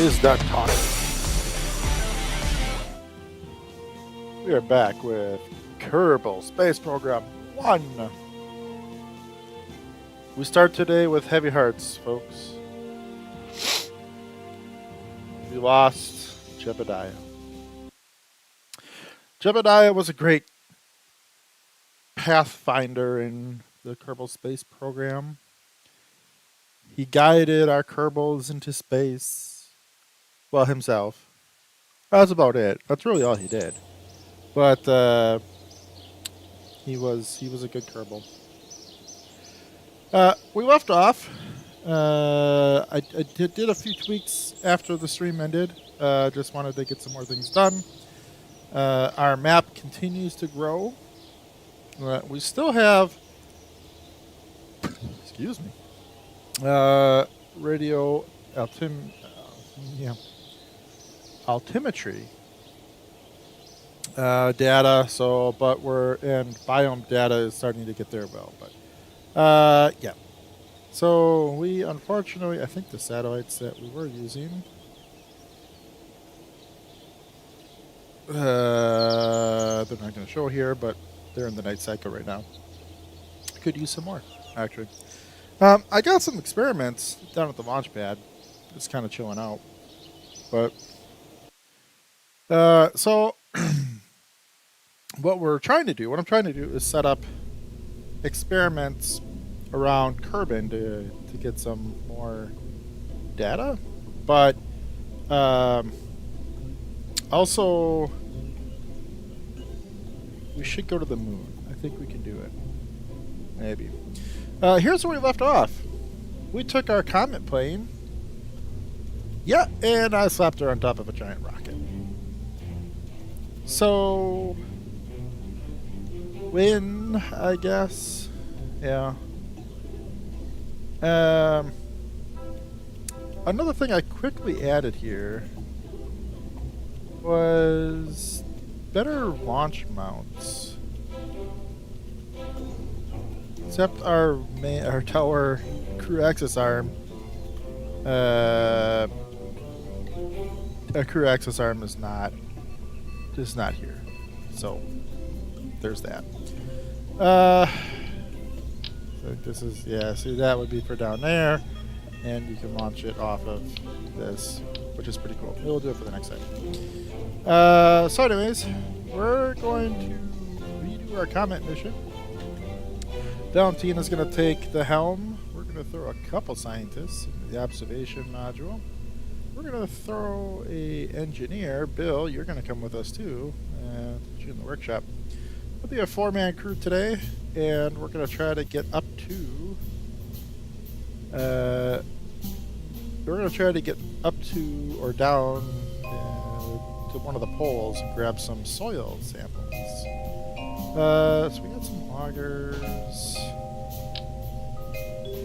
is done talking. We are back with Kerbal Space Program 1. We start today with heavy hearts, folks. We lost Jebediah. Jebediah was a great pathfinder in the Kerbal Space Program. He guided our Kerbals into space. Well, himself. That's about it. That's really all he did. But he was a good Kerbal. We left off. I did a few tweaks after the stream ended. Just wanted to get some more things done. Our map continues to grow. We still have, excuse me, radio altimetry data. So, but and biome data is starting to get there well. But yeah. So we unfortunately, I think the satellites that we were using, they're not going to show here, but they're in the night cycle right now. Could use some more, actually. I got some experiments down at the launch pad. Just kind of chilling out. But so what I'm trying to do is set up experiments around Kerbin to get some more data, but also we should go to the moon. I think we can do it. Maybe. Here's where we left off. We took our comet plane. Yeah, and I slapped her on top of a giant rocket. So win, I guess. Yeah. Another thing I quickly added here was better launch mounts. Except our tower crew access arm. Our crew access arm is not here. So there's that. So this is, yeah, see, that would be for down there, and you can launch it off of this, which is pretty cool. We'll do it for the next site. So anyways, we're going to redo our comet mission. Valentina's going to take the helm. We're going to throw a couple scientists into the observation module. We're going to throw a engineer. Bill, you're going to come with us too, and put you in the workshop. It'll be a 4-man crew today, and we're going to try to get up to or down to one of the poles and grab some soil samples. So we got some augers.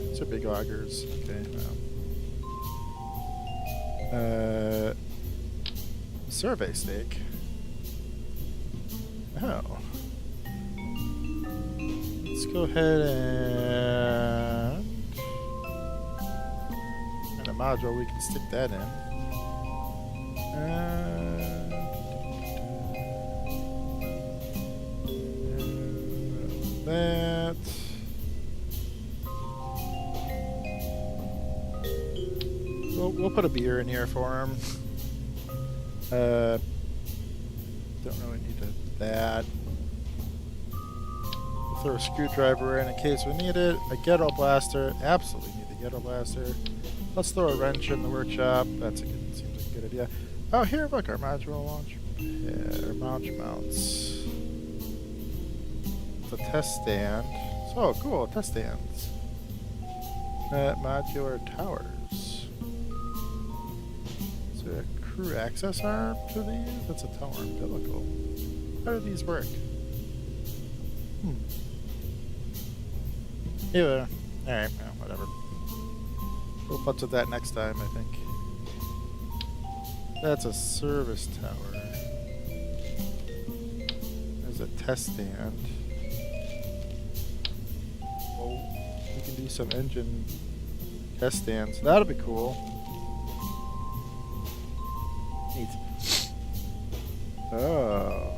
These are big augers. Okay. Survey stake. Oh. Let's go ahead and a module, we can stick that in. That. We'll put a beer in here for him. Don't really need that. Throw a screwdriver in case we need it. A ghetto blaster. Absolutely need the ghetto blaster. Let's throw a wrench in the workshop. Seems like a good idea. Oh, here, look, our module launch. Yeah, our mounts. It's a test stand. So cool, test stands. Modular towers. Is there a crew access arm to these? That's a tower umbilical. How do these work? Yeah. Alright, well, whatever. We'll put to that next time, I think. That's a service tower. There's a test stand. Oh, we can do some engine test stands. That'll be cool. Neat. Oh.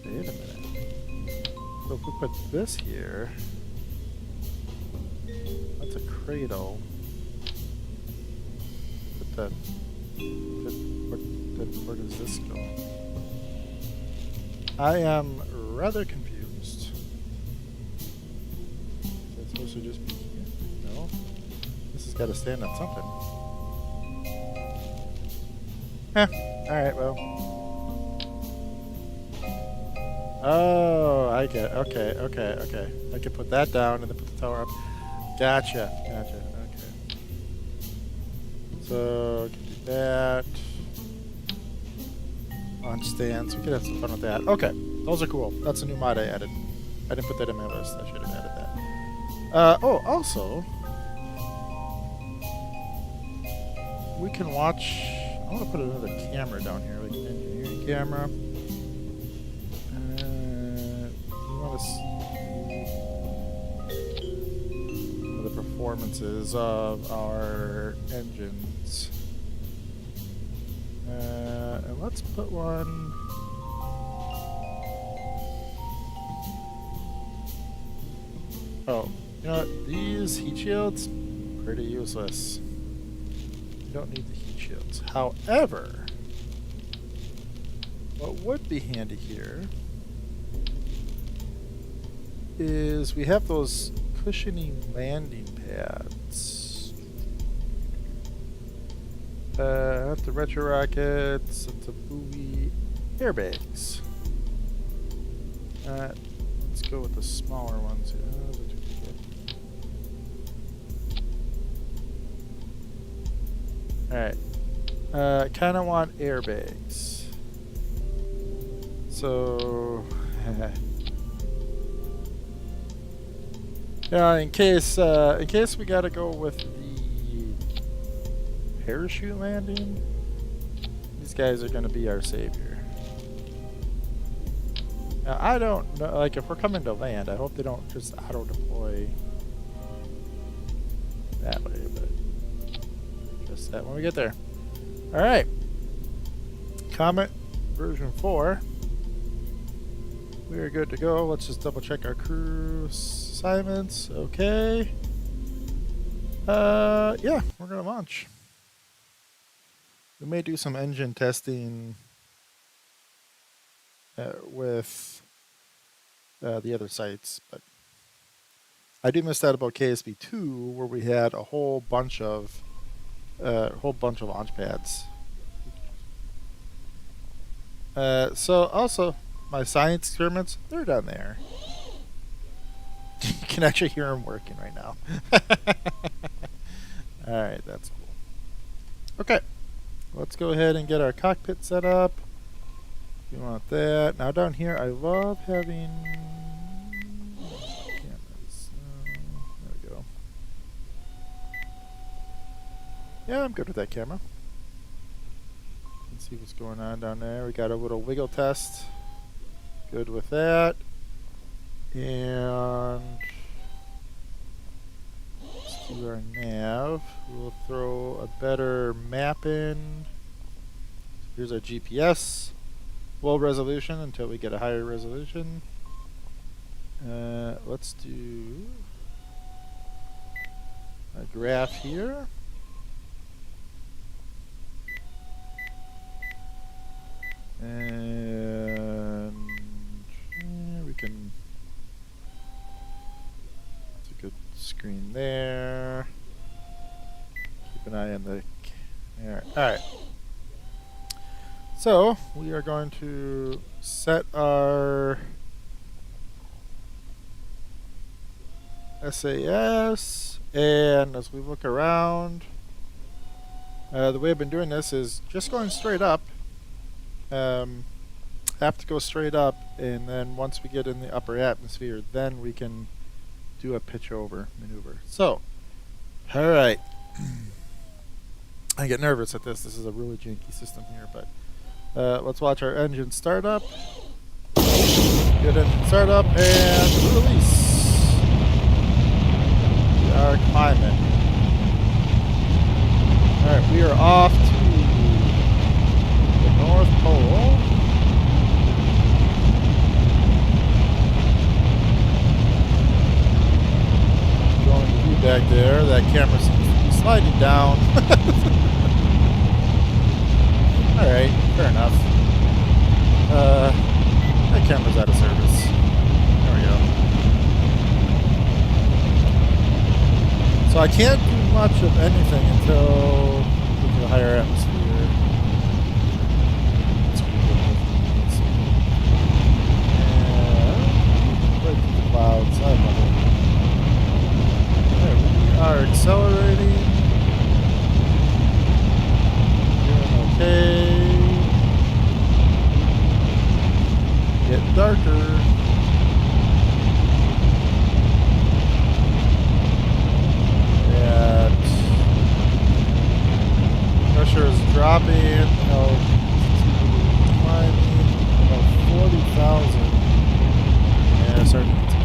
Wait a minute. So if we put this here, that's a cradle. But then, where does this go? I am rather confused. Is that supposed to just be here? No. This has got to stand on something. Alright, well. Oh, I get it. Okay. I can put that down and then put the tower up. Gotcha. Okay. So, can do that. Launch stands. We could have some fun with that. Okay, those are cool. That's a new mod I added. I didn't put that in my list. I should have added that. Oh, also, we can watch. I want to put another camera down here, like an engineering camera. We want to see the performances of our engines. And let's put one. Oh, you know what? These heat shields, pretty useless. You don't need the heat shields. However, what would be handy here is we have those cushioning landing pads. The retro rockets, it's a buoy, airbags. Let's go with the smaller ones here. Alright. Kind of want airbags. So, yeah, in case we gotta go with the parachute landing, these guys are gonna be our savior. Now, I don't know, like, if we're coming to land, I hope they don't just auto-deploy that way, but just that when we get there. Alright. Comet version 4. We are good to go. Let's just double check our crew assignments. Okay. Yeah, we're gonna launch. We may do some engine testing with the other sites, but I do miss that about KSB2, where we had a whole bunch of launch pads. So also my science experiments, they're down there. You can actually hear them working right now. All right, that's cool. Okay. Let's go ahead and get our cockpit set up. We want that. Now down here, I love having cameras. There we go. Yeah, I'm good with that camera. Let's see what's going on down there. We got a little wiggle test. Good with that. And let's do our nav. We'll throw a better map in. Here's our GPS. Low resolution until we get a higher resolution. Let's do a graph here. And we can, it's a good screen there. Keep an eye on the, alright. So we are going to set our SAS, and as we look around, the way I've been doing this is just going straight up. Have to go straight up, and then once we get in the upper atmosphere, then we can do a pitch over maneuver. So, all right. I get nervous at this. This is a really janky system here, but let's watch our engine start up. Good engine start up and release. We are climbing. Alright, we are off to the North Pole. Going to view back there. That camera seems to be sliding down. Alright, fair enough. That camera's out of service. There we go. So I can't do much of anything until we get a higher atmosphere. Let's see. And right to the clouds. I love it. Alright, we are accelerating. Doing okay. Getting darker. And pressure is dropping. Climbing about 40,000. Yeah, starting to get to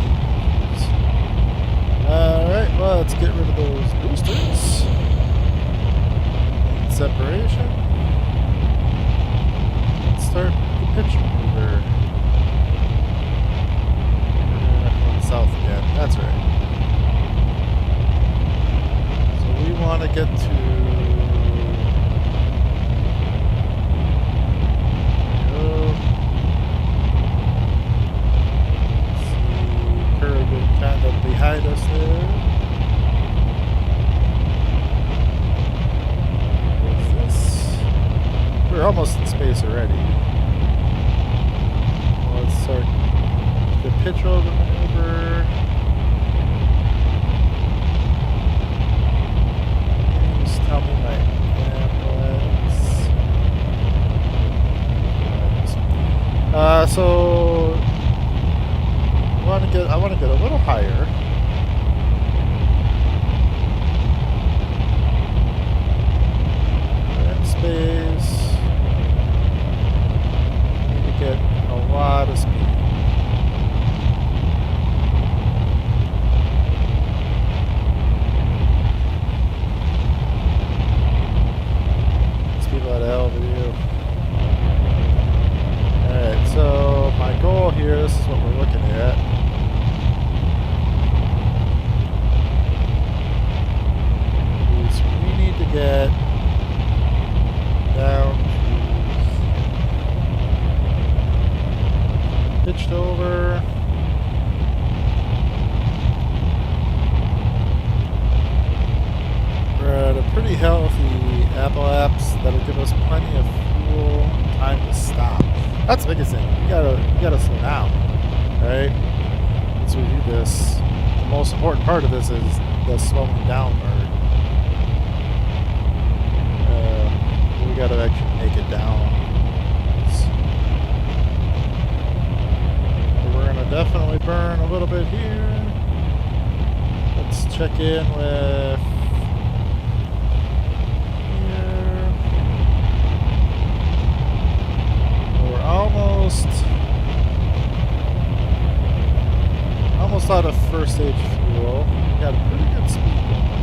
these. Alright, well, let's get rid of those boosters. And separation. Let's start the pitch maneuver. South again. That's right. So we want to get to see curve kind of behind us there. What's this? We're almost in space already. Well, let's start the pitch over maneuver. Just tell me my so I want to get a little higher. We're in space. We need to get a lot of speed. Alright, so my goal here, this is what we're looking at. Is we need to get down to pitched over. We're at a pretty healthy apoapse that'll give us plenty of fuel time to stop. That's the biggest thing. You gotta slow down, right? Once we do this, the most important part of this is the slowing down part. We gotta actually make it down. So we're gonna definitely burn a little bit here. Let's check in with. Almost out of first stage fuel. We got a pretty good speed going.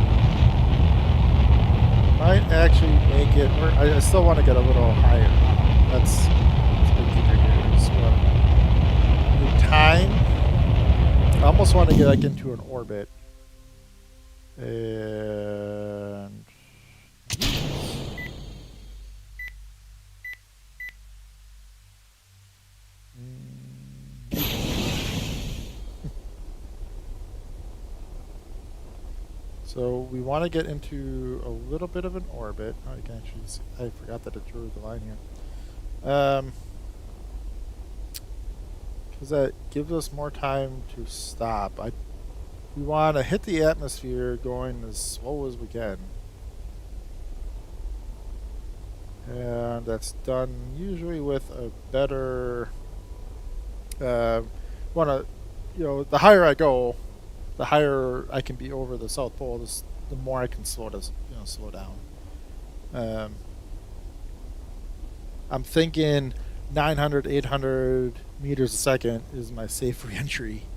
Might actually make it. I still want to get a little higher. That's big kicker here. Just need time. I almost want to get like into an orbit. And so we want to get into a little bit of an orbit. Oh, you can actually see, I forgot that it drew the line here. Because that gives us more time to stop. We want to hit the atmosphere going as slow as we can. And that's done usually with a better... the higher I go, the higher I can be over the South Pole, the more I can slow down. I'm thinking 900, 800 meters a second is my safe reentry.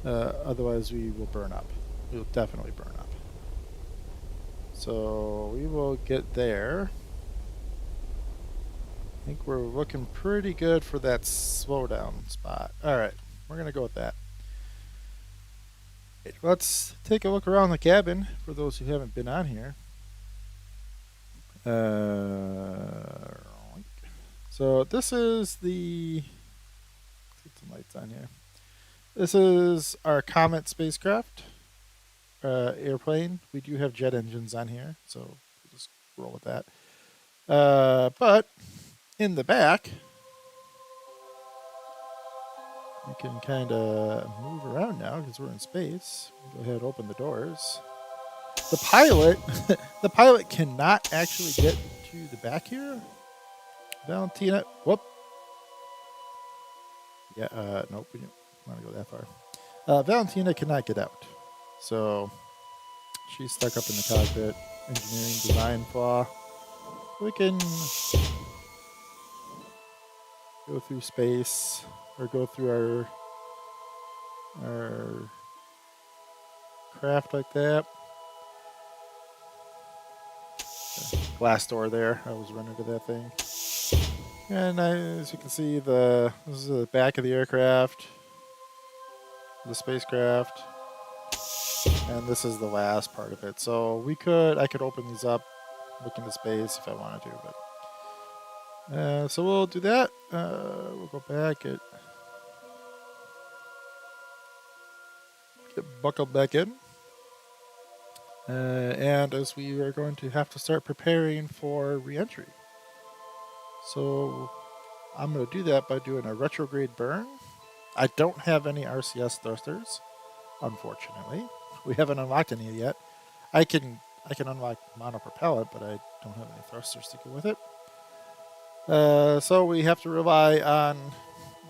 Otherwise, we will burn up. We will definitely burn up. So we will get there. I think we're looking pretty good for that slowdown spot. All right, we're gonna go with that. Let's take a look around the cabin for those who haven't been on here. So this is the, let's get some lights on here. This is our Comet spacecraft airplane. We do have jet engines on here, so we'll just roll with that. But in the back, we can kind of move around now because we're in space. Go ahead, open the doors. The pilot, the pilot cannot actually get to the back here. Valentina, whoop. Yeah, nope, we don't want to go that far. Valentina cannot get out, so she's stuck up in the cockpit. Engineering design flaw. We can go through space or go through our craft like that. Glass door there. I was running to that thing. And as you can see, this is the back of the aircraft, the spacecraft, and this is the last part of it. So I could open these up, look into space if I wanted to, but so we'll do that. We'll go back, get buckled back in. And as we are going to have to start preparing for reentry. So I'm going to do that by doing a retrograde burn. I don't have any RCS thrusters, unfortunately. We haven't unlocked any yet. I can unlock monopropellant, but I don't have any thrusters to go with it. So we have to rely on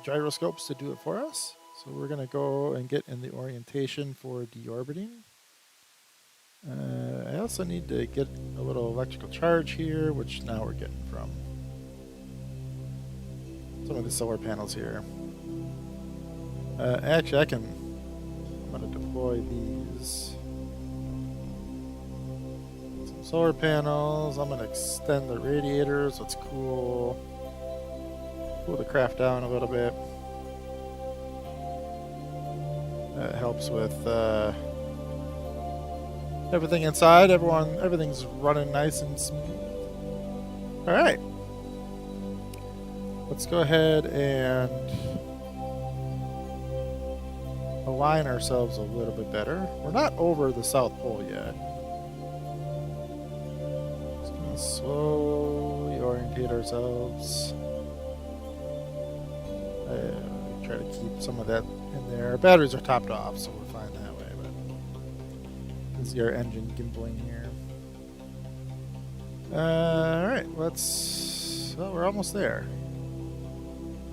gyroscopes to do it for us. So we're going to go and get in the orientation for deorbiting. I also need to get a little electrical charge here, which now we're getting from some of the solar panels here. Actually, I'm going to deploy these. Some solar panels. I'm going to extend the radiators. Let's cool the craft down a little bit. That helps with everything inside. Everything's running nice and smooth. All right. Let's go ahead and align ourselves a little bit better. We're not over the South Pole yet. Just gonna slowly orientate ourselves. Try to keep some of that in there. Our batteries are topped off, so we're fine that way. But you can see our engine gimbaling here. All right, well, we're almost there.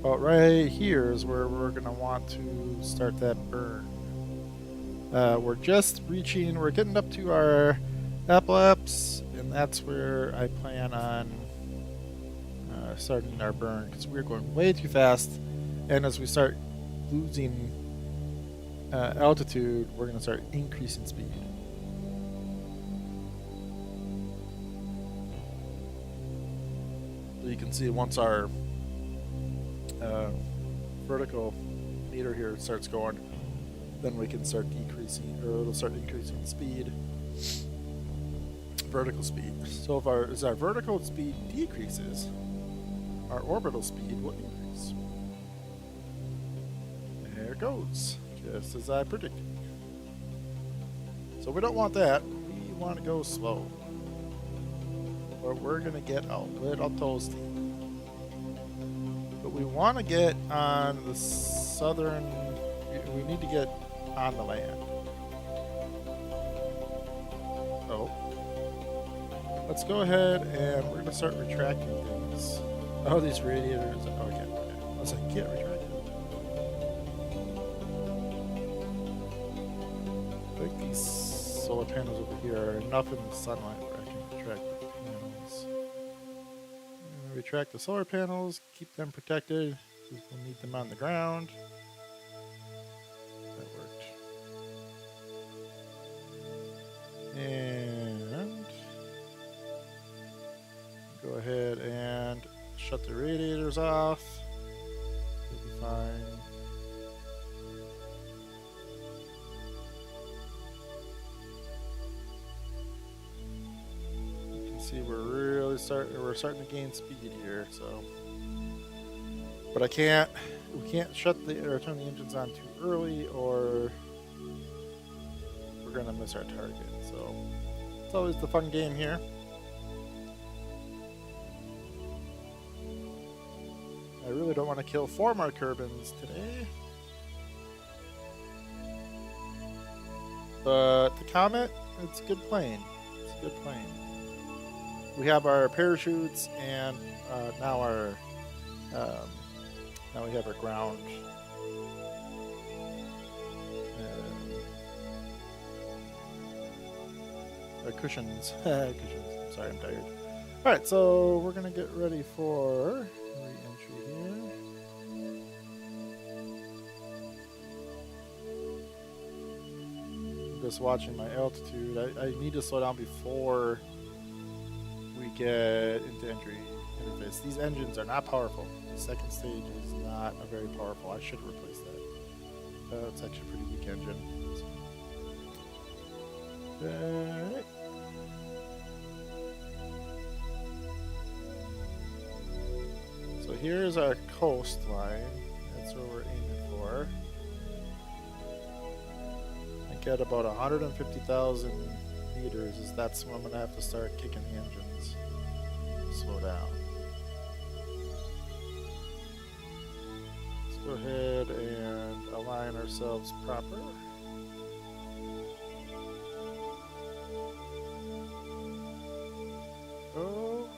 But right here is where we're going to want to start that burn. We're getting up to our apoapse, and that's where I plan on starting our burn, because we're going way too fast, and as we start losing altitude, we're going to start increasing speed. So you can see once our vertical meter here starts going, then we can start decreasing, or it'll start increasing speed, vertical speed. So as our vertical speed decreases, our orbital speed will increase. There it goes, just as I predicted. So we don't want that. We want to go slow, or we're going to get a little toasty. But we want to get on the southern, we need to get on the land. So let's go ahead and we're going to start retracting things. Oh, these radiators. Oh, yeah. I was like, get retracted. I think these solar panels over here are enough in the sunlight where I can retract the panels. Retract the solar panels, keep them protected. We'll need them on the ground. That worked. And go ahead and shut the radiators off. We'll be fine. You can see we're starting to gain speed here, so. But we can't shut or turn the engines on too early, or we're gonna miss our target. So it's always the fun game here. I really don't want to kill 4 more Kerbins today. But the Comet, it's a good plane. It's a good plane. We have our parachutes, and now we have our ground. Our cushions. Cushions. I'm sorry, I'm tired. Alright, so we're going to get ready for re-entry here. I'm just watching my altitude. I need to slow down before we get into entry interface. These engines are not powerful. The second stage is not a very powerful. I should replace that. It's actually a pretty weak engine. Alright. So here's our coastline. That's what we're aiming for. I think at about 150,000 meters, that's when I'm going to have to start kicking the engines. Slow down. Let's go ahead and align ourselves proper. Oh.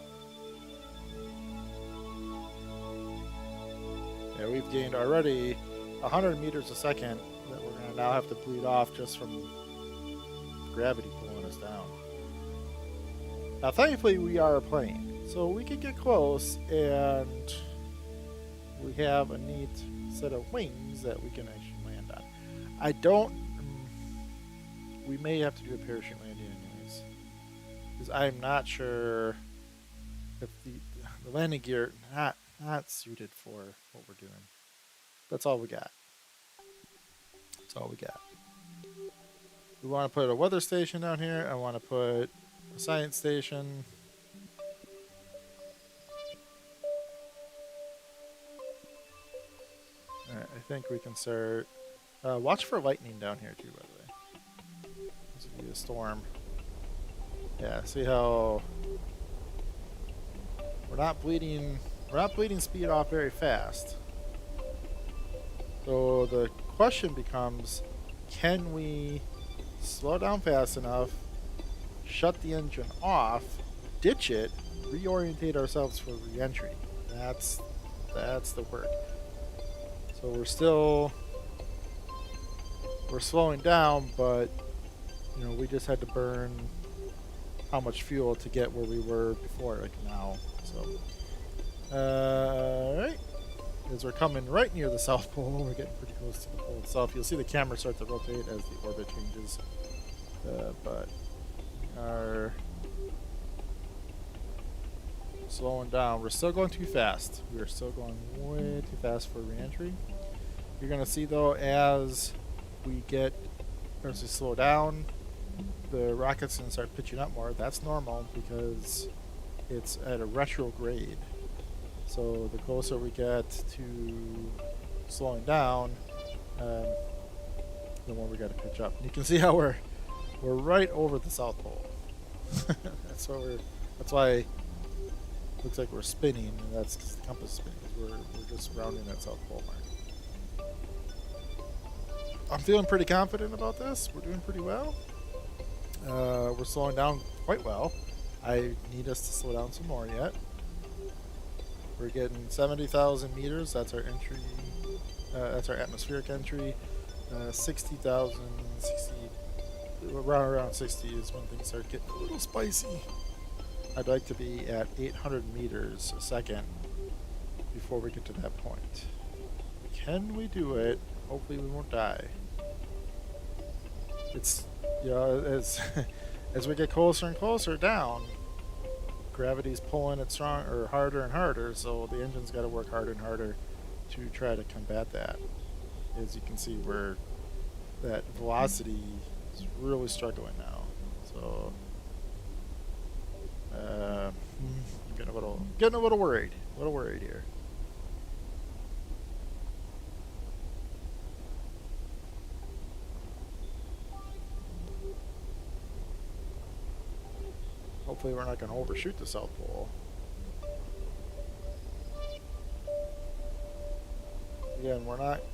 Yeah, we've gained already 100 meters a second that we're going to now have to bleed off just from gravity pulling us down. Now, thankfully, we are a plane, so we can get close, and we have a neat set of wings that we can actually land on. I don't... we may have to do a parachute landing anyways, because I'm not sure if the landing gear not suited for what we're doing. That's all we got. That's all we got. We want to put a weather station down here. I want to put a science station. Alright, I think we can start. Watch for lightning down here too, by the way. This will be a storm. Yeah, see how we're not bleeding speed off very fast. So the question becomes, can we slow down fast enough, shut the engine off, ditch it, reorientate ourselves for re-entry? That's the work. So we're slowing down, but you know, we just had to burn how much fuel to get where we were before, like now. So alright. As we're coming right near the South Pole, we're getting pretty close to the pole itself. You'll see the camera start to rotate as the orbit changes. But we are slowing down. We're still going too fast. We are still going way too fast for re-entry. You're going to see, though, as we slow down, the rocket's going to start pitching up more. That's normal because it's at a retrograde. So the closer we get to slowing down, the more we got to pitch up. And you can see how we're right over the South Pole. That's why it looks like we're spinning, and that's because the compass is spinning. We're just rounding that South Pole mark. I'm feeling pretty confident about this. We're doing pretty well. We're slowing down quite well. I need us to slow down some more yet. We're getting 70,000 meters. That's our entry. That's our atmospheric entry. 60,000, around 60 is when things start getting a little spicy. I'd like to be at 800 meters a second before we get to that point. Can we do it? Hopefully we won't die. It's, you know, as we get closer and closer down, gravity's pulling it strong or harder and harder, so the engine's got to work harder and harder to try to combat that. As you can see, where that velocity is really struggling now. So getting a little worried. A little worried here. Hopefully we're not going to overshoot the South Pole. Again,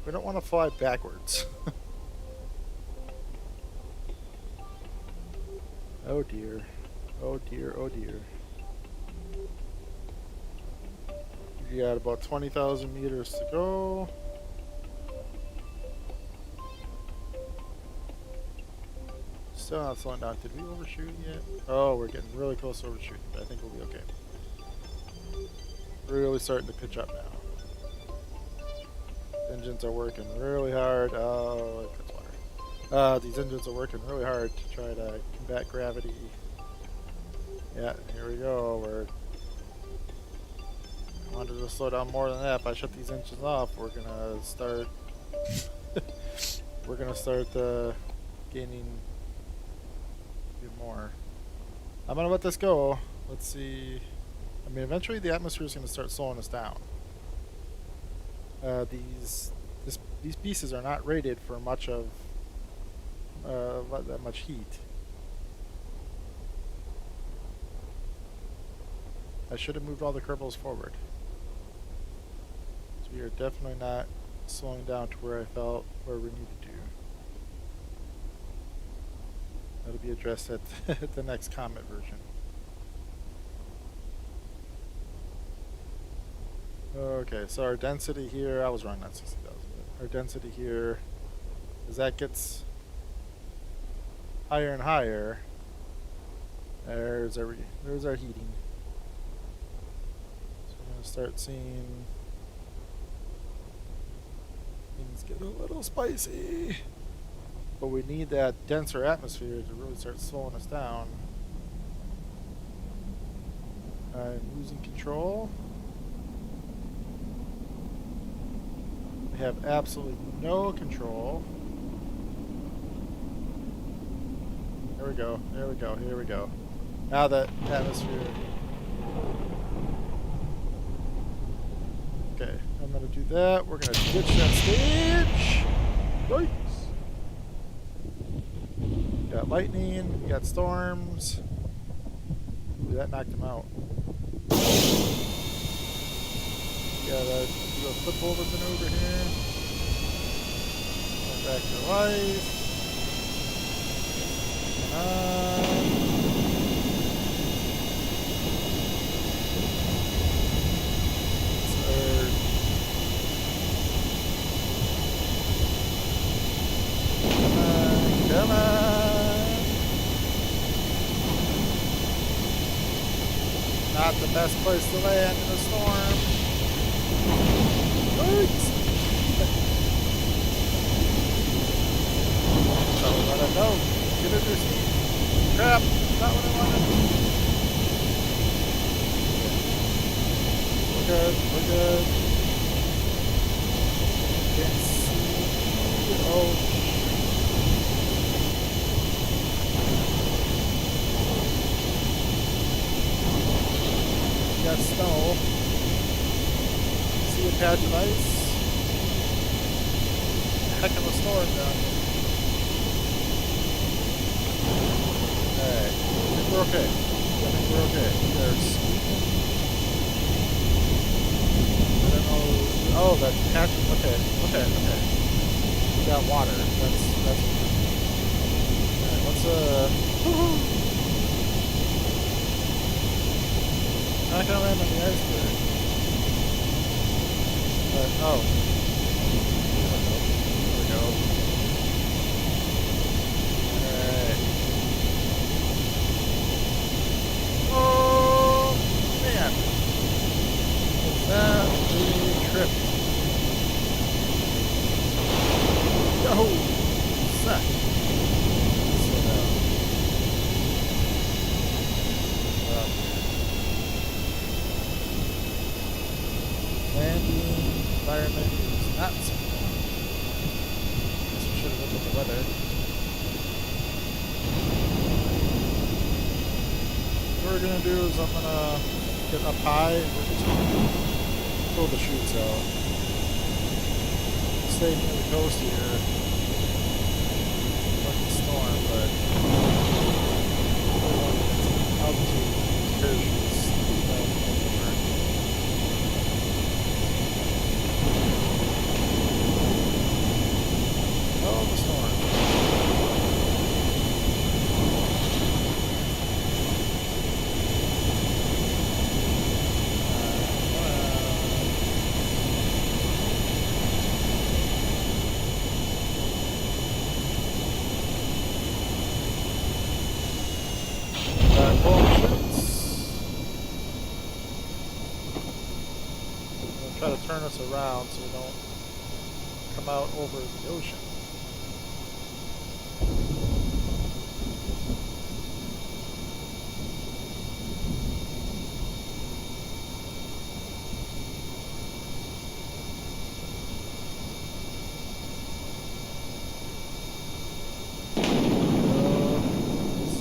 we don't want to fly backwards. Oh dear. Oh dear, oh dear. You got about 20,000 meters to go. Still not slowing down. Did we overshoot yet? Oh, we're getting really close to overshooting, but I think we'll be okay. Really starting to pitch up now. Engines are working really hard. Oh, that's water. These engines are working really hard to try to combat gravity. Yeah, here we go. I wanted to slow down more than that. If I shut these engines off, we're gonna start. We're gonna start gaining even more. I'm gonna let this go. Let's see. I mean, eventually the atmosphere is gonna start slowing us down. These pieces are not rated for much of that much heat. I should have moved all the Kerbals forward. So we are definitely not slowing down to where I felt where we needed to. That'll be addressed at the next Comet version. Okay, so our density here, I was wrong, not 60,000. Our density here, as that gets higher and higher, there's our heating. So we're gonna start seeing things get a little spicy. But we need that denser atmosphere to really start slowing us down. I'm losing control. I have absolutely no control. There we go, there we go, here we go. Now that atmosphere. Okay, I'm gonna do that. We're gonna ditch that stage. Yikes. We got lightning, we got storms. Ooh, that knocked him out. Gotta do a flip over maneuver here. Come back to life. Come on. Not the best place to land in a storm. So let it go. Get in your seat. Crap, not what I wanted. We're good, we're good. Can't see. Oh. Got snow. See a patch of ice. Heck of a storm down here. Alright, I think we're okay. I think we're okay. There's squeaking. I don't know. Oh, that's patch. Okay, okay, okay. We got water. That's alright, let's woohoo! Not gonna land on the iceberg. But, oh. There we go. Alright. Oh, man. Was that a trip? Oh, suck. Slow down. environment is not so good. Guess we should have looked at the weather. What we're gonna do is I'm gonna get up high and we're just gonna pull the chutes out. Stay near the coast here. Like the storm, but altitude parachutes. Oh, the storm. Try to turn us around so we don't come out over the ocean.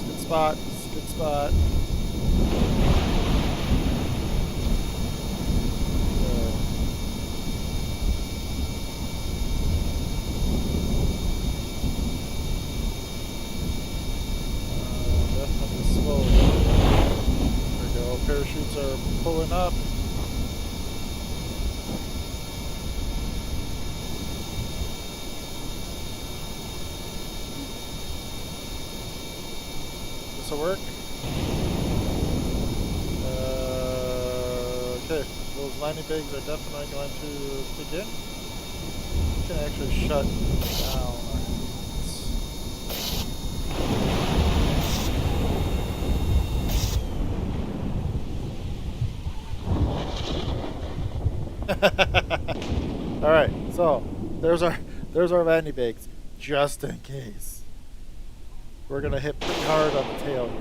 Good spot. Good spot. Parachutes are pulling up. This'll work. Okay, those landing bags are definitely going to kick in. We can actually shut down. All right, so there's our landing bags, just in case. We're gonna hit pretty hard on the tail here.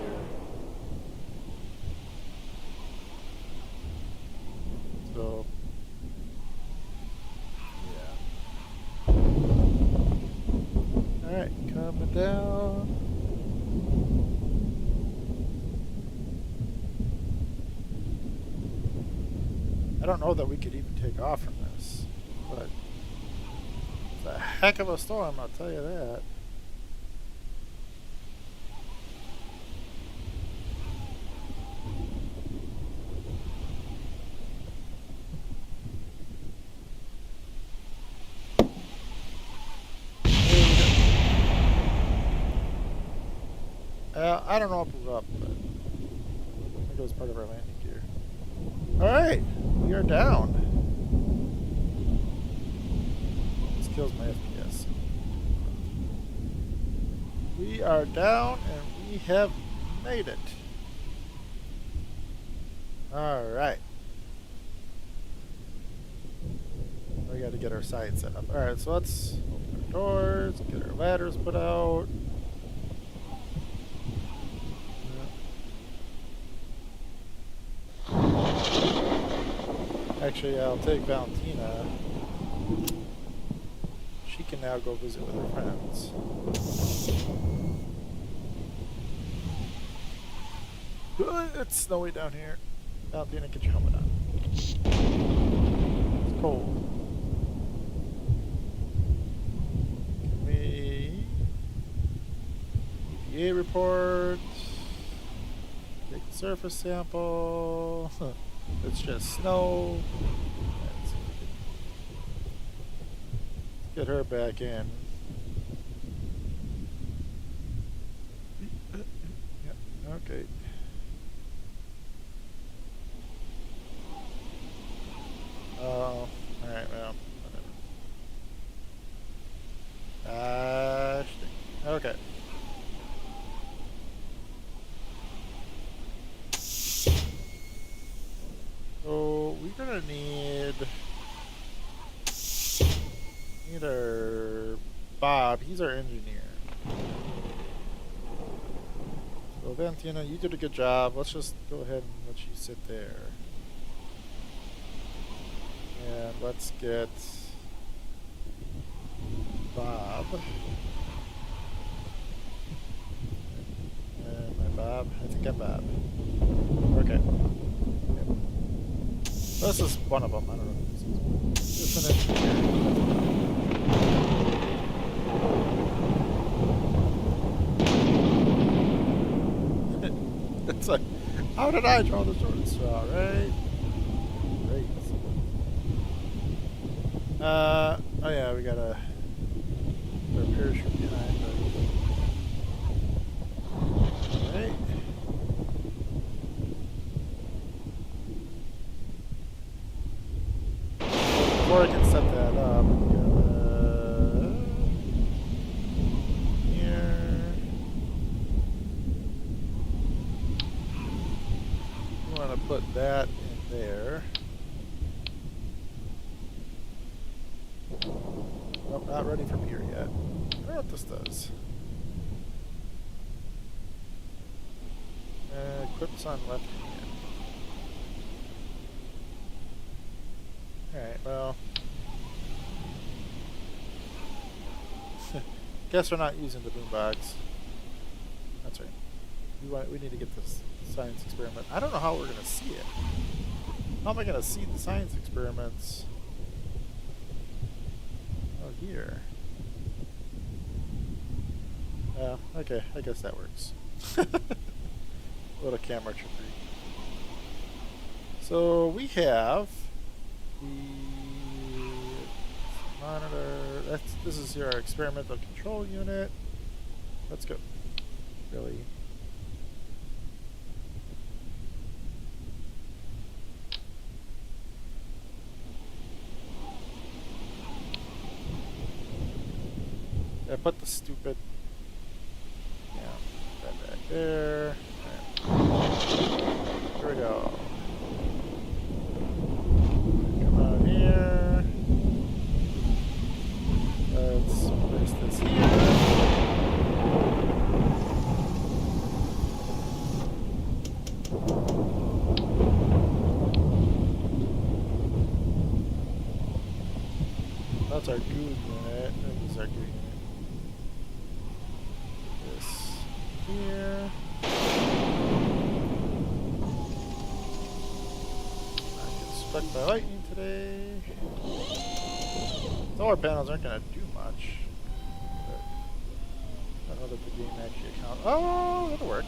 So, yeah. All right, coming down. I don't know that we could even take off from this, but it's a heck of a storm, I'll tell you that. I don't know if we're up, but I think it was part of our landing gear. Alright, we are down. This kills my FPS. We are down and we have made it. Alright. We gotta get our side set up. Alright, so let's open our doors, get our ladders put out. Actually, I'll take Valentina. She can now go visit with her friends. It's snowy down here. Valentina, get your helmet on. It's cold. Can we... EPA report. Take the surface sample. It's just snow. Let's get her back in. Yep, okay. Oh, alright, well, whatever. Okay. So we're gonna need our Bob. He's our engineer. So Valentina, you did a good job. Let's just go ahead and let you sit there. And let's get Bob. And my Bob? I think I'm Bob. Okay. Yep. This is one of them. I don't know if this is. It's an engineer. It's like, how did I draw the short straw, right? Great. Oh yeah, we gotta put a parachute behind. Alright. Before I can set that up, here. We want to put that in there. Nope, not ready for Pier yet. I don't know what this does. Equips on left hand. Alright, well. Guess we're not using the boombox. That's right. We need to get this science experiment. I don't know how we're going to see it. How am I going to see the science experiments? Oh, here. Okay, I guess that works. A little camera trickery. So we have the monitor. This is your experimental control unit. Let's go. Really? I put the stupid. Yeah, that back there. Right. Here we go. Come out here. Let's place this here. That's our goo unit. This is our goo unit. Here. Not get struck by lightning today. Solar panels aren't going to do much. But I don't know that the game actually counts. Oh, that'll work.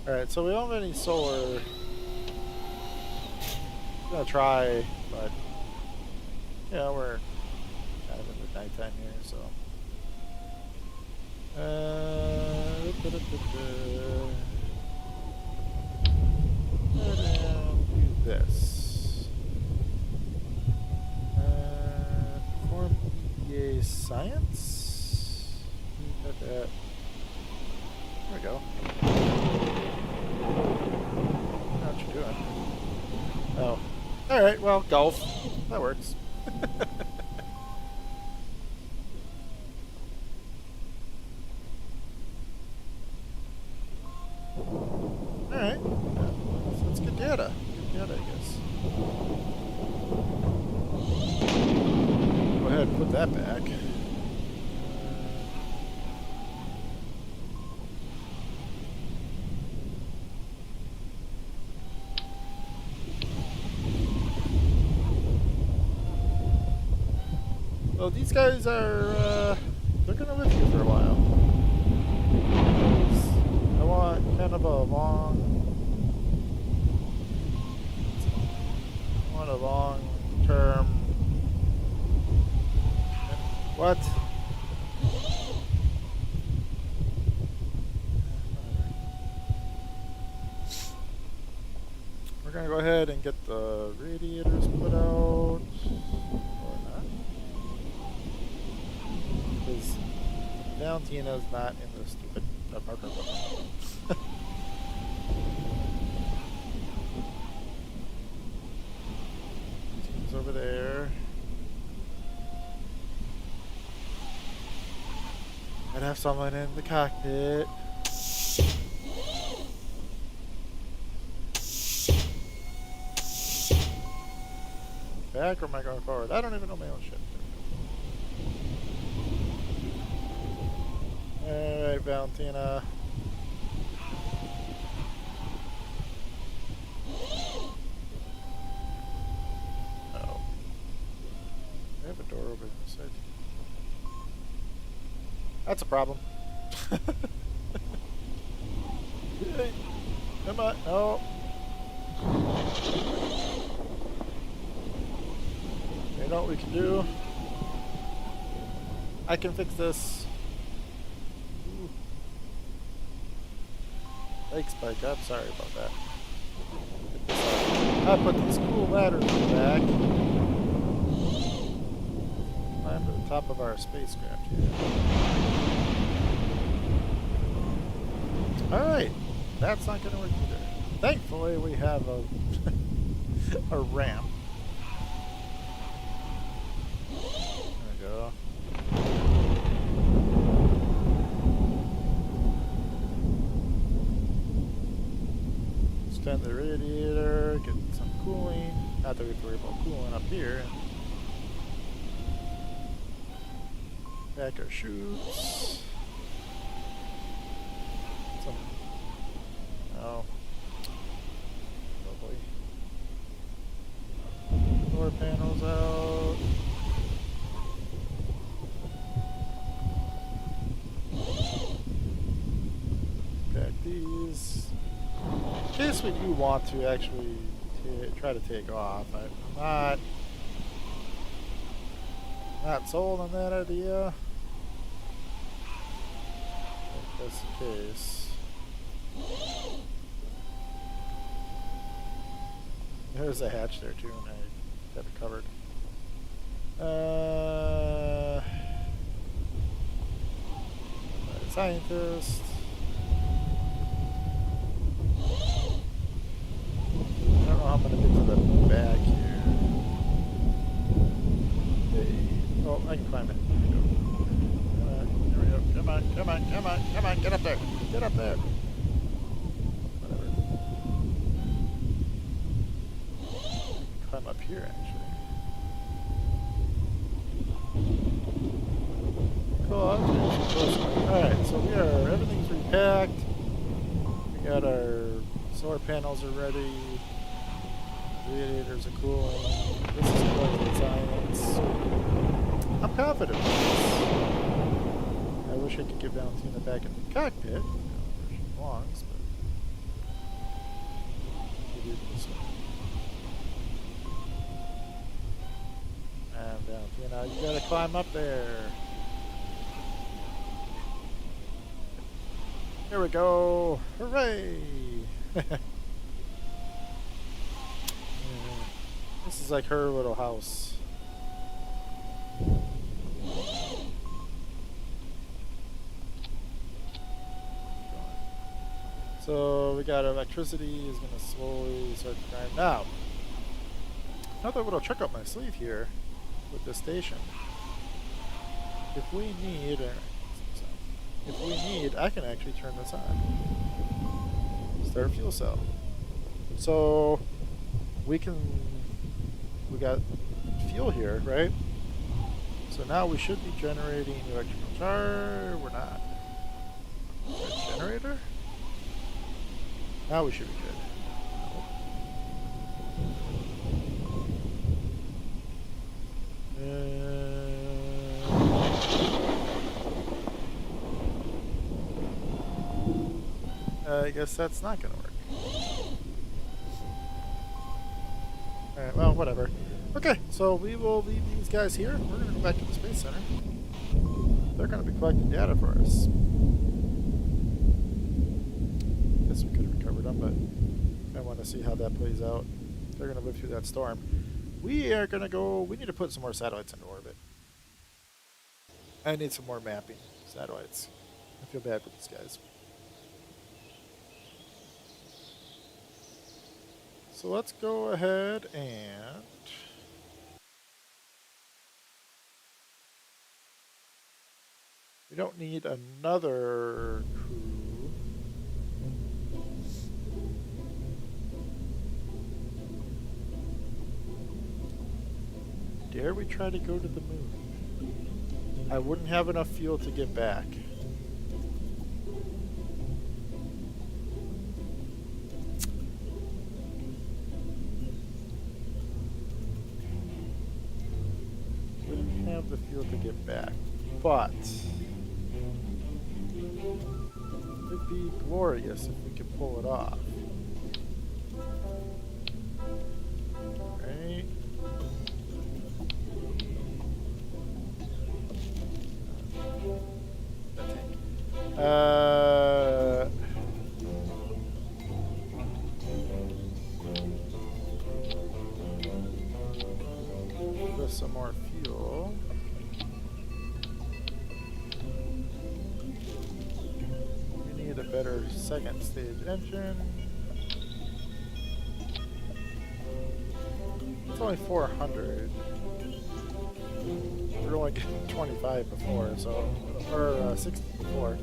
Alright, so we don't have any solar. I'm going to try, but yeah, we're kind of in the nighttime here, so. Do this. Perform EVA science. Got that. There we go. What you doing? Oh. Alright, well, golf. That works. Alright. Let's get data. Get data, I guess. Go ahead and put that back. Well, these guys are, they're gonna live here for a while. I want kind of a long-term. What? We're gonna go ahead and get the radiators put out, or not, because Valentina's not in the stupid apartment. Team's over there. I'd have someone in the cockpit. back or am I going forward? I don't even know my own shit. Alright, Valentina. Oh. I have a door over this side. That's a problem. Come on. No. You know what we can do? I can fix this. Ooh. Thanks, Spike. I'm sorry about that. I put these cool ladders in the back. Climb to the top of our spacecraft here. Alright. That's not going to work either. Thankfully, we have a, a ramp. There we go. Extend the radiator, get some cooling. Not that we have to worry about cooling up here. Back our chutes. Oh. Lovely. Door panels out. Back these. In case we do want to actually try to take off, I'm not sold on that idea. If that's the case. There's a hatch there too, and I have it covered. Scientist. I don't know how I'm gonna get to the back here. Okay. Oh, I can climb it. Here we go. Come on, come on, come on, come on, get up there. Get up there. Whatever. Climb up here, actually. Cool. Alright, so everything's repacked. We got our solar panels are ready. Radiators are cooling. This is quality science. I'm confident with this. I wish I could get Valentina back in the cockpit, where she belongs, but we'll do this one. And Valentina, you gotta climb up there. Here we go! Hooray! This is like her little house. So we got electricity is going to slowly start to grind. Now, another little trick up my sleeve here with this station. If we need, I can actually turn this on. Start a fuel cell. So we got fuel here, right? So now we should be generating electrical charge. We're not. Is that a generator? Now we should be good. I guess that's not going to work. Alright, well, whatever. Okay, so we will leave these guys here. We're going to go back to the Space Center. They're going to be collecting data for us. Guess we could have recovered them, but I want to see how that plays out. They're going to live through that storm. We are going to go... We need to put some more satellites into orbit. I need some more mapping satellites. I feel bad for these guys. So let's go ahead and we don't need another crew. dare we try to go to the moon? I wouldn't have enough fuel to get back. Wouldn't have the fuel to get back, but it'd be glorious if we could pull it off. Right? With some more fuel. We need a better second stage engine. It's only 400. We were only getting 25 before, so, or 60 before.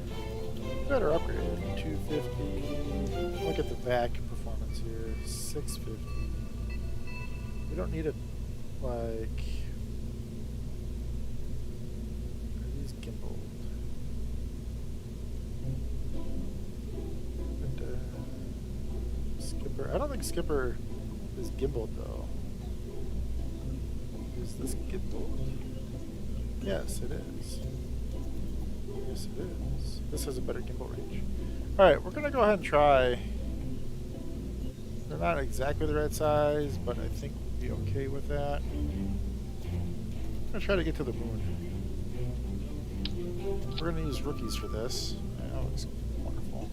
Better upgrade it. 250. Look at the back performance here. 650. We don't need it like. Are these gimbaled? Skipper. I don't think Skipper is gimbaled though. Is this gimbaled? Yes, it is. Yes, it is. This has a better gimbal range. Alright, we're going to go ahead and try. They're not exactly the right size, but I think we'll be okay with that. I'm going to try to get to the moon. We're going to use rookies for this. That looks wonderful.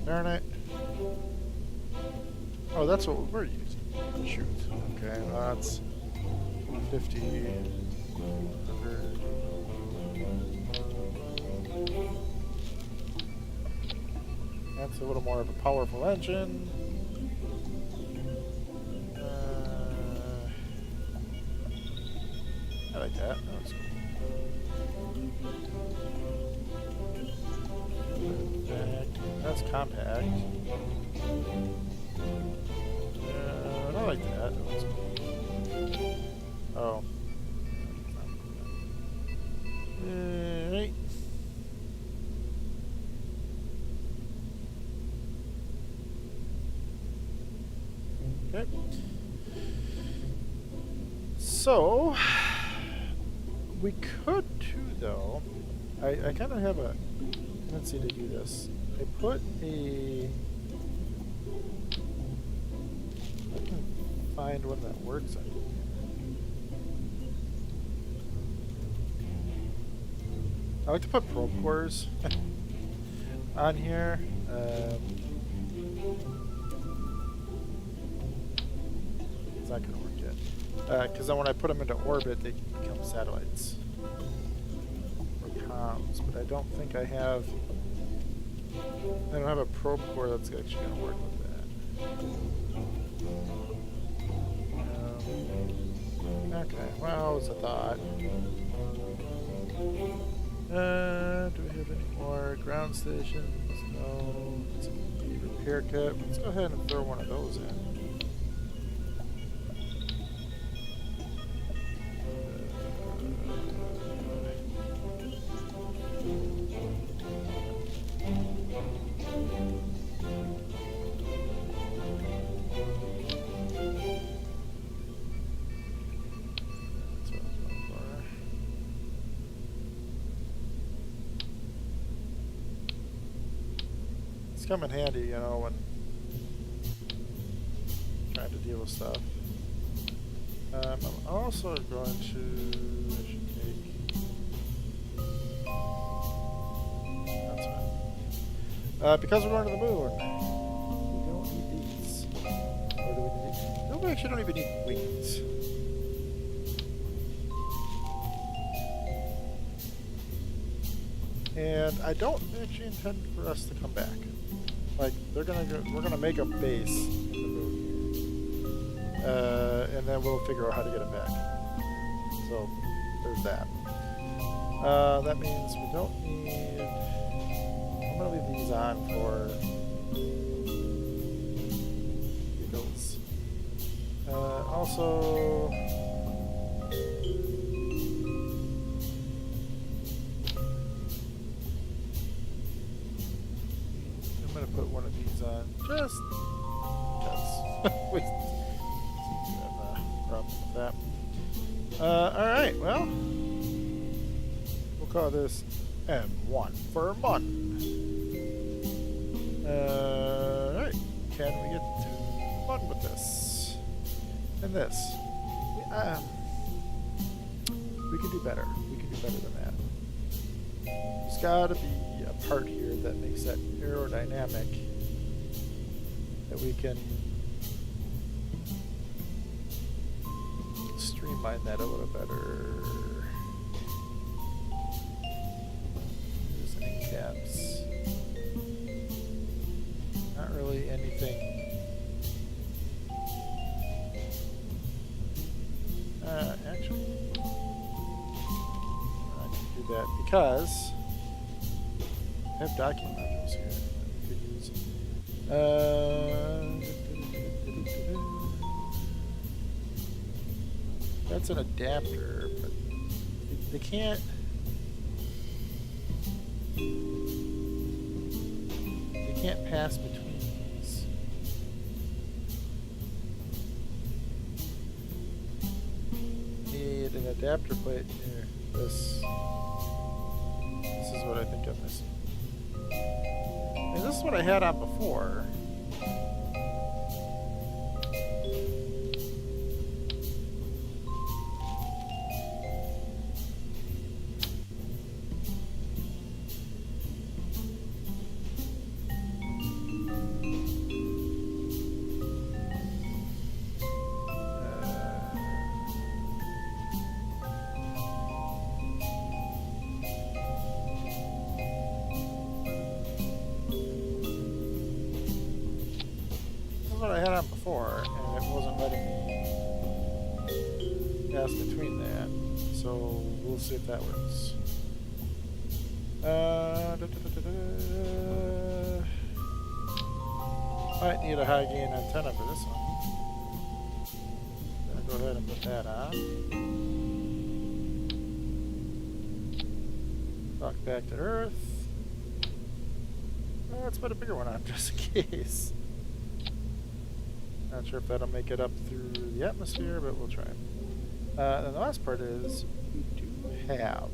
Darn it. Oh, that's what we're using. Shoot. Okay, well, that's 50, 100. That's a little more of a powerful engine. I like that. That looks cool. That's compact. I like that. That looks cool. Oh. Right. Okay. So we could too, though. I kind of have a tendency to do this. I put a. I can find one that works on here. I like to put probe cores on here. It's not going to work yet. Because then when I put them into orbit, they become satellites. Or comms. But I don't think I have... I don't have a probe core that's actually going to work with that. Okay, well, that was a thought. Do we have any more ground stations? No. It's a repair kit. Let's go ahead and throw one of those in. Come in handy, you know, when trying to deal with stuff. I'm also going to. I should take. That's fine. Because we're going to the moon, we don't need these. Or do we need? No, we actually don't even need wings. And I don't actually intend for us to come back. Like, we're gonna make a base in the moon, and then we'll figure out how to get it back. So there's that. That means we don't need. How gonna leave these on for giggles. Also, I'm gonna put one of these on just because we seem to have a problem with that. Alright, well, we'll call this M1 for MUN. Alright, can we get to MUN with this? And this? We can do better. We can do better than that. There's gotta be a part here that makes that aerodynamic that we can streamline that a little better. Using caps. Not really anything. Actually, I can do that because I have docking modules here that we could use. That's an adapter, but they can't. They can't pass between these. Need an adapter plate here. This is what I think I'm missing. And this is what I had on before. What I had on before, and it wasn't letting me pass between that, so we'll see if that works. Might need a high gain antenna for this one. Gonna go ahead and put that on. Dock back to Earth. Let's put a bigger one on just in case. Not sure if that'll make it up through the atmosphere, but we'll try. And the last part is we do have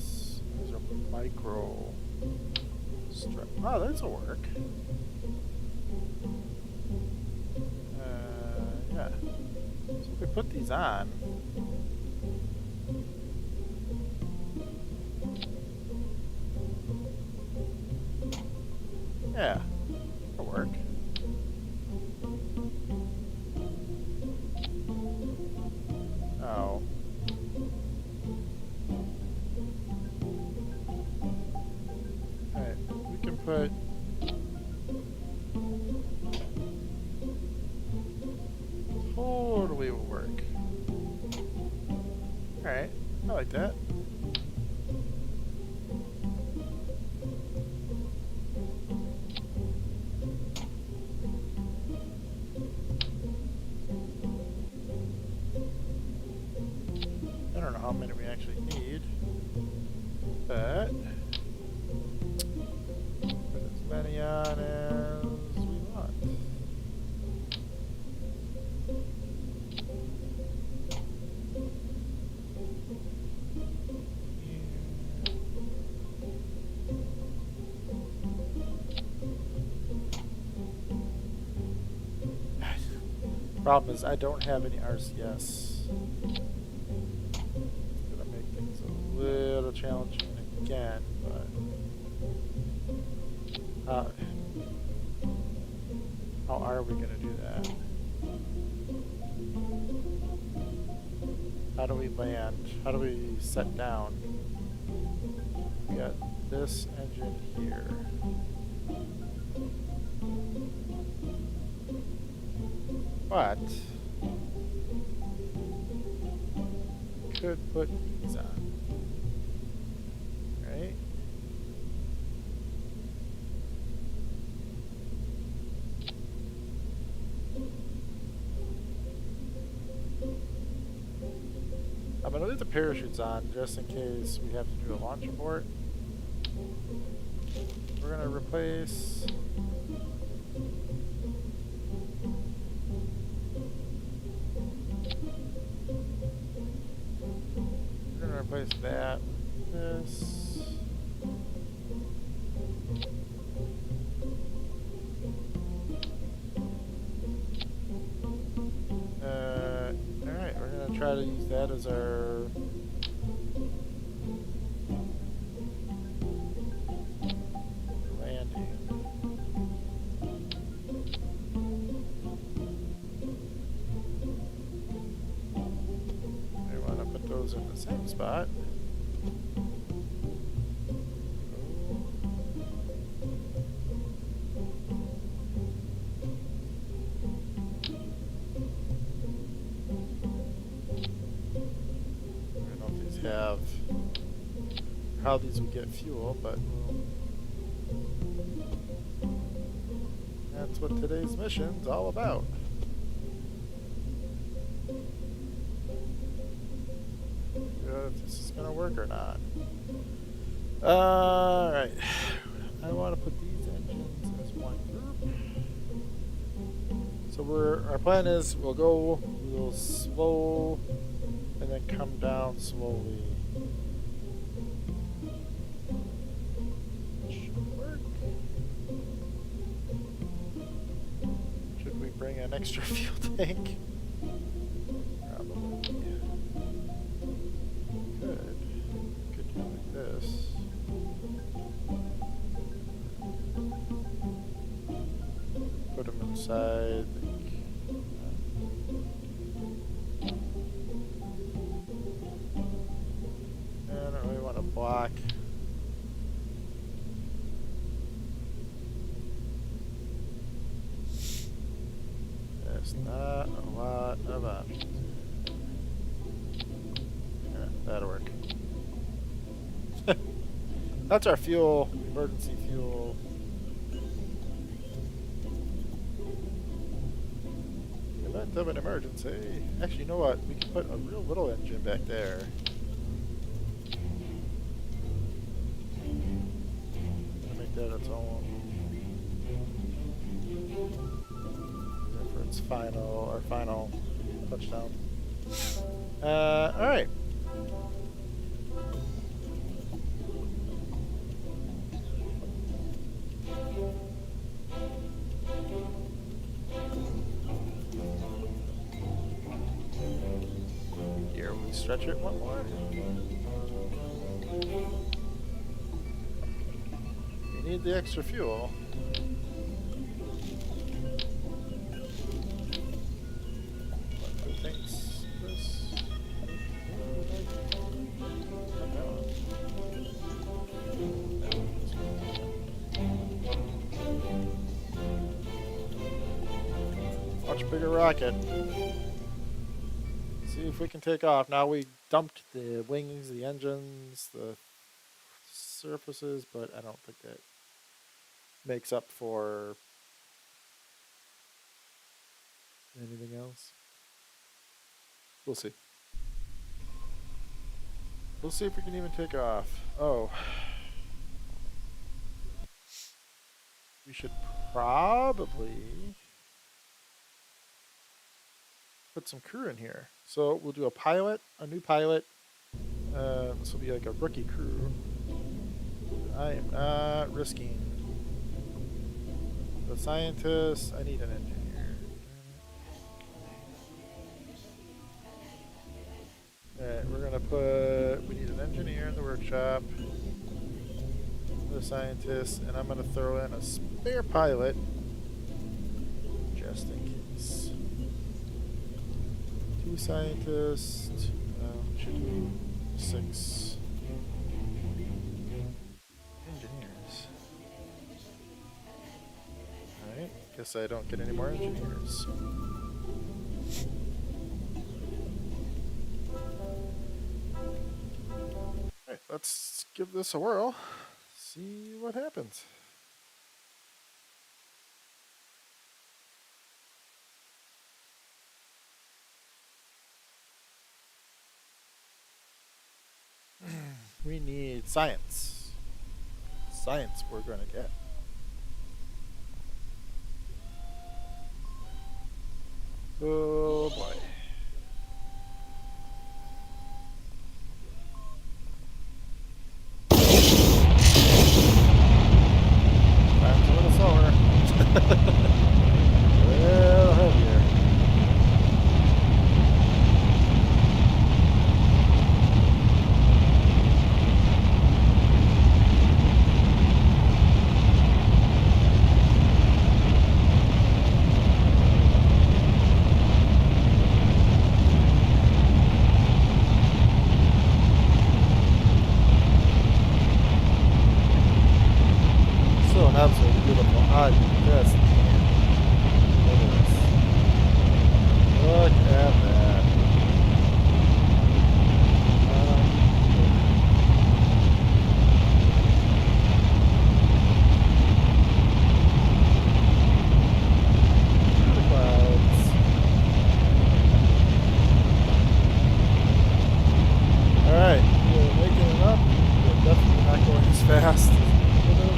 these are micro strip. Oh, this will work. Yeah. So if we put these on. Yeah, that'll work. Oh. Alright, we can put... Totally will work. Alright, I like that. How many we actually need, but put as many on as we want. Problem is I don't have any RCS. Little challenging again, but how are we going to do that? How do we land? How do we set down? We got this engine here. But we could put these on. I'm going to leave the parachutes on just in case we have to do a launch abort. We're going to replace... We're going to replace that with this. Alright, we're going to try to use that as our... landing. We want to put those in the same spot. Have how these would get fuel, but that's what today's mission's all about. If this is gonna work or not. Alright. I want to put these engines as one group. So our plan is we'll slow and then come down slowly. Should work. Should we bring an extra fuel tank? Probably. Could do like this. Put them inside. Block. There's not a lot of options. Yeah, that'll work. That's our fuel, emergency fuel. In the event of an emergency. Actually, you know what? We can put a real little engine back there. That its own for its final touchdown. All right. Here we stretch it one more. Need the extra fuel. Who thinks this? Much bigger rocket. See if we can take off. Now we dumped the wings, the engines, the surfaces, but I don't think that makes up for anything else. We'll see. We'll see if we can even take off. Oh. We should probably put some crew in here. So we'll do a new pilot. This will be like a rookie crew. I am not risking the scientist. I need an engineer. Alright, we're gonna we need an engineer in the workshop, the scientist, and I'm gonna throw in a spare pilot just in case. 2 scientists, should do 6 engineers. Alright, guess I don't get any more engineers. Alright, let's give this a whirl. See what happens. We need science. Science we're going to get. Oh boy. Time's a little slower. Well, heavier. So absolutely beautiful. I just can't. Look at this. Look at that. The clouds. Alright, we're making it up. We're definitely not going as fast as we could have.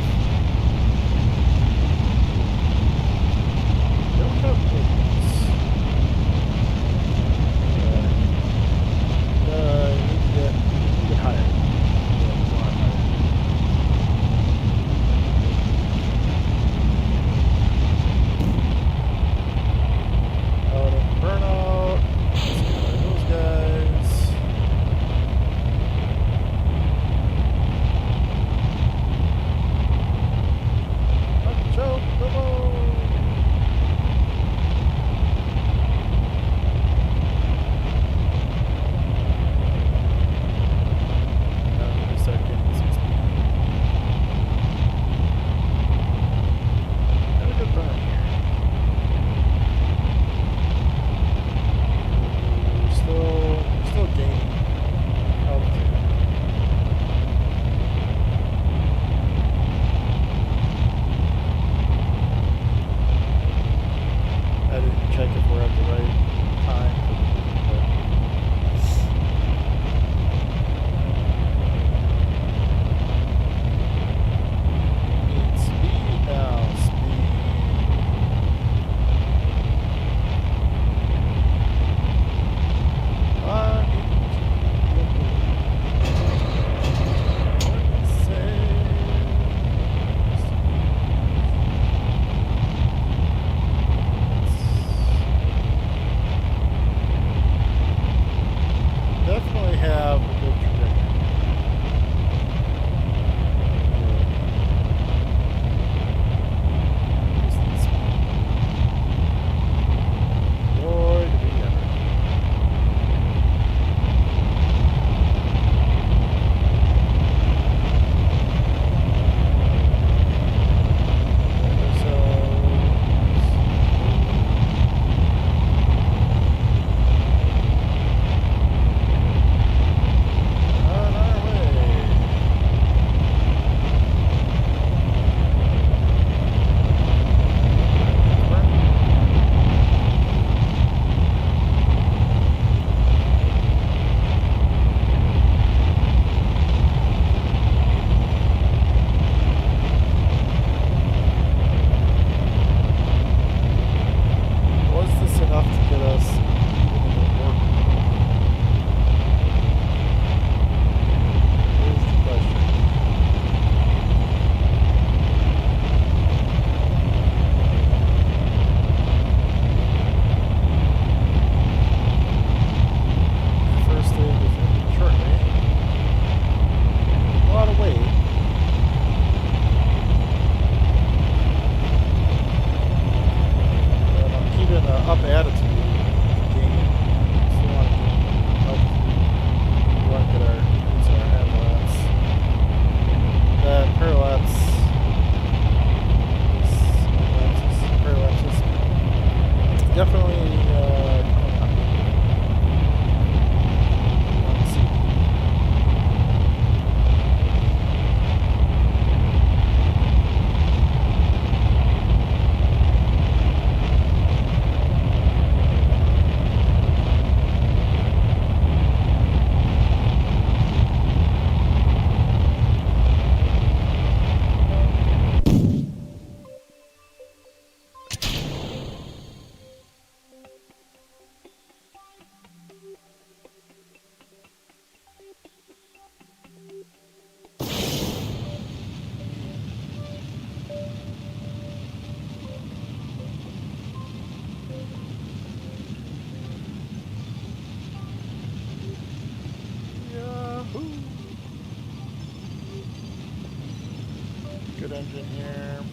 Good engine here.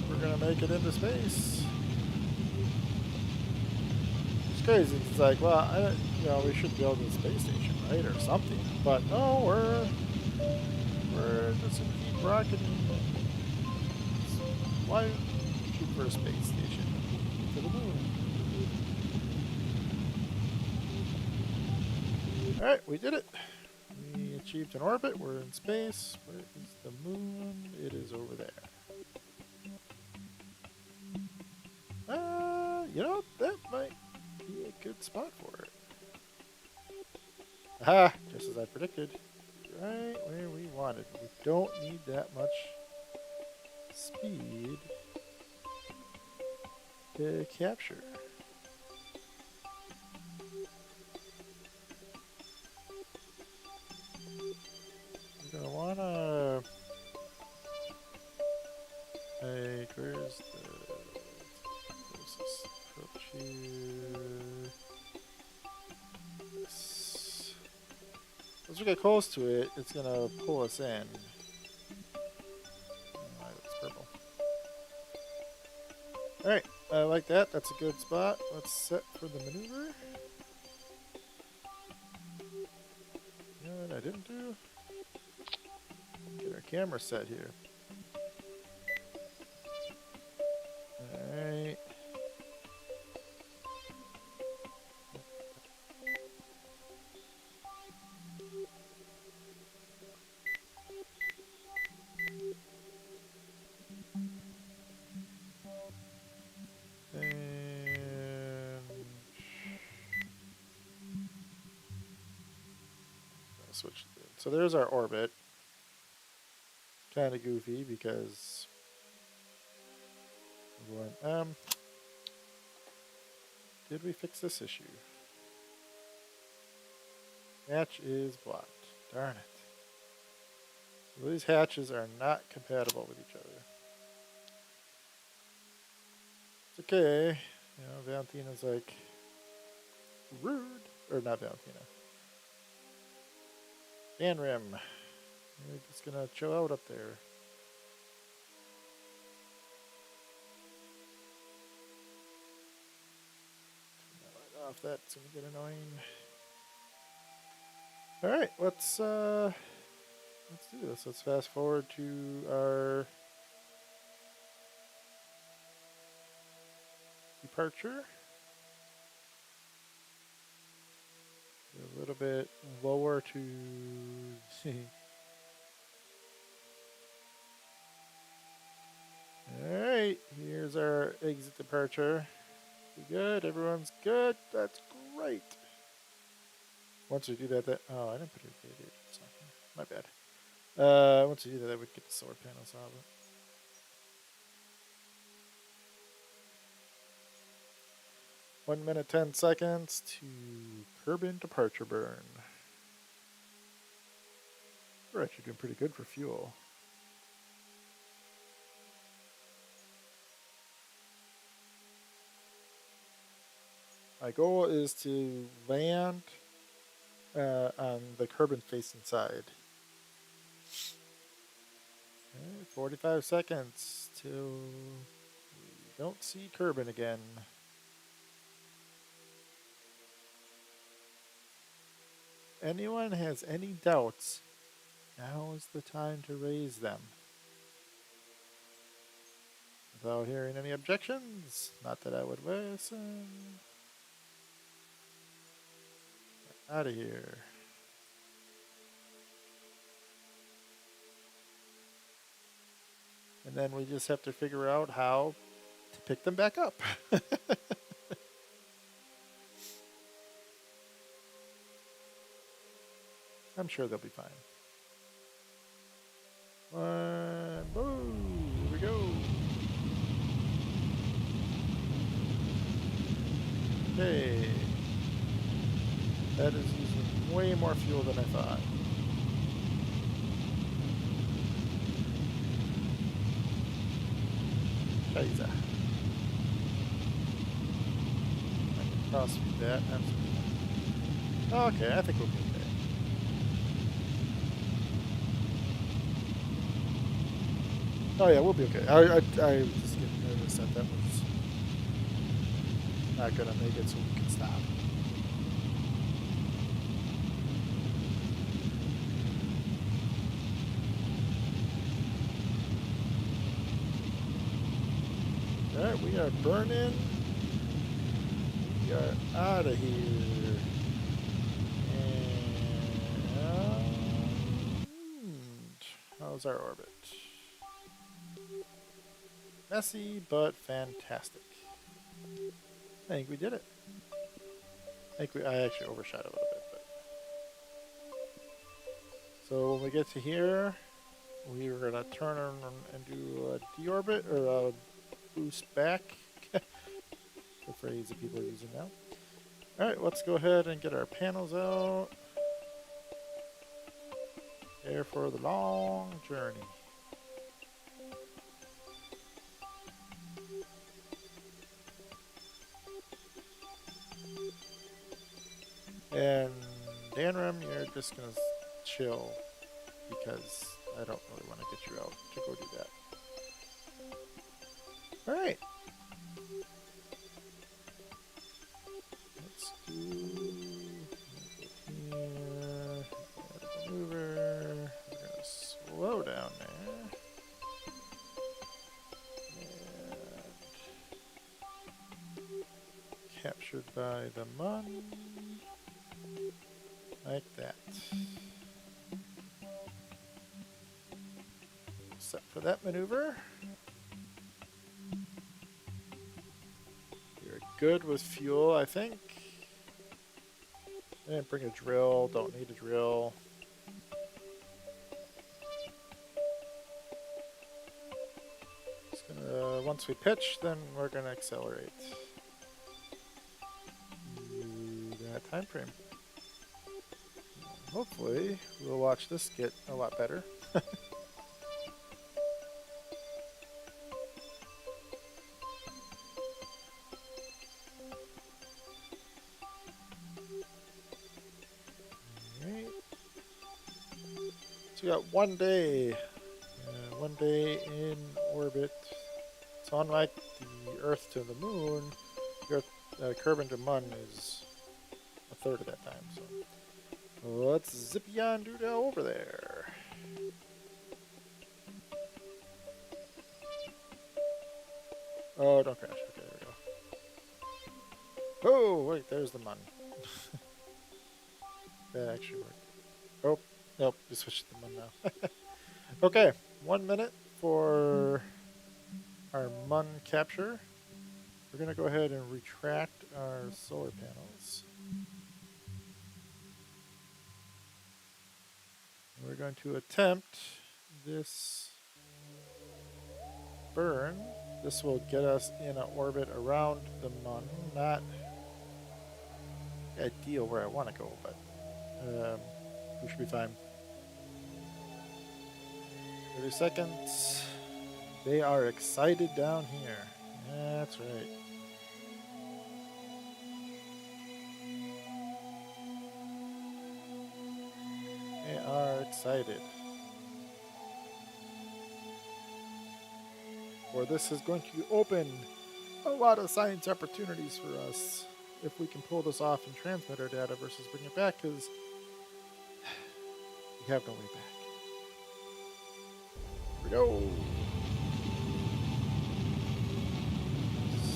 We're gonna make it into space. It's crazy. It's like, well, we should build a space station, right, or something. But no, we're just gonna keep rocketing. Why shoot for a space station to the moon? All right, we did it. We achieved an orbit. We're in space. Where is the moon? It is over there. That might be a good spot for it. Aha! Just as I predicted. Right where we wanted. We don't need that much speed to capture. We're gonna wanna, like, where's the closest approach here? This. Once we get close to it, it's gonna pull us in. Alright, that's purple. Alright, I like that. That's a good spot. Let's set for the maneuver. You know what I didn't do? Get our camera set here. Alright. Switch. So there's our orbit. Kind of goofy because did we fix this issue? Hatch is blocked. Darn it. So these hatches are not compatible with each other. It's okay. Valentina's like rude, or not Valentina. Rim. We're just gonna chill out up there. Turn that light off. That's gonna get annoying. All right, let's do this. Let's fast forward to our departure. A little bit lower to Alright, here's our exit departure. We good? Everyone's good? That's great. Once we do that, oh, I didn't put it in. My bad. Once we do that, we get the solar panels out of it. 1 minute 10 seconds to Kerbin departure burn. We're actually doing pretty good for fuel. My goal is to land on the Kerbin facing side. Okay, 45 seconds till we don't see Kerbin again. Anyone has any doubts, now is the time to raise them. Without hearing any objections, not that I would listen. Out of here. And then we just have to figure out how to pick them back up. I'm sure they'll be fine. One, boom, here we go. Okay. That is using way more fuel than I thought. Scheiße. I can cross feed that, absolutely. Okay, I think we'll be okay. Oh yeah, we'll be okay. I was just getting nervous that that was not gonna make it so we can stop. Alright, we are burning. We are out of here. And how's our orbit? Messy, but fantastic. I think we did it. I actually overshot a little bit, but. So when we get to here, we are gonna turn and do a deorbit or a boost back. The phrase that people are using now. Alright, let's go ahead and get our panels out. There for the long journey. And Danram, you're just gonna chill because I don't really want to get you out to go do that. Alright. Let's do here. Maneuver. We're gonna slow down there. And captured by the mun. Like that. Set for that maneuver. You're good with fuel, I think. I didn't bring a drill, don't need a drill. Just gonna, once we pitch, then we're gonna accelerate. That time frame. Hopefully, we'll watch this get a lot better. Alright. So we got 1 day. 1 day in orbit. So unlike the Earth to the Moon, the Earth, Kerbin to Mun is a third of that time. So let's zip yon doo over there. Oh, don't crash. Okay, there we go. Oh, wait, there's the mun. That actually worked. Oh, nope, we switched to the mun now. Okay, 1 minute for our mun capture. We're going to go ahead and retract our solar panels. We're going to attempt this burn. This will get us in an orbit around the mun. Not ideal where I want to go, but we should be fine. 30 seconds. They are excited down here. That's right. They are excited. For this is going to open a lot of science opportunities for us if we can pull this off and transmit our data versus bring it back, because we have no way back. Here we go.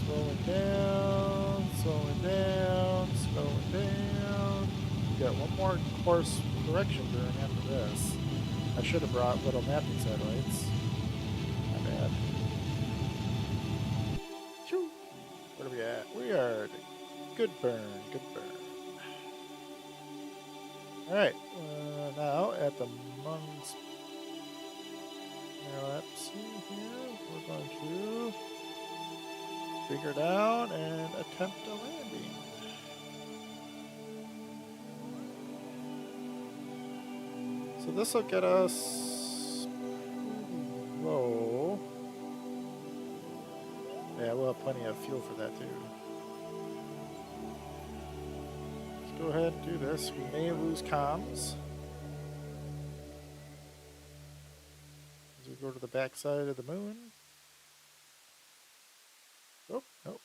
Slowing down, slowing down, slowing down. We got one more course correction burn after this. I should have brought little mapping satellites. My bad. Choo. What are we at? We are at good burn, good burn. Alright, now at the Mun's ellipse here, we're going to figure down and attempt a landing. So this will get us low. Yeah, we'll have plenty of fuel for that too. Let's go go ahead and do this. We may lose comms as we go to the backside of the moon. Oh, nope.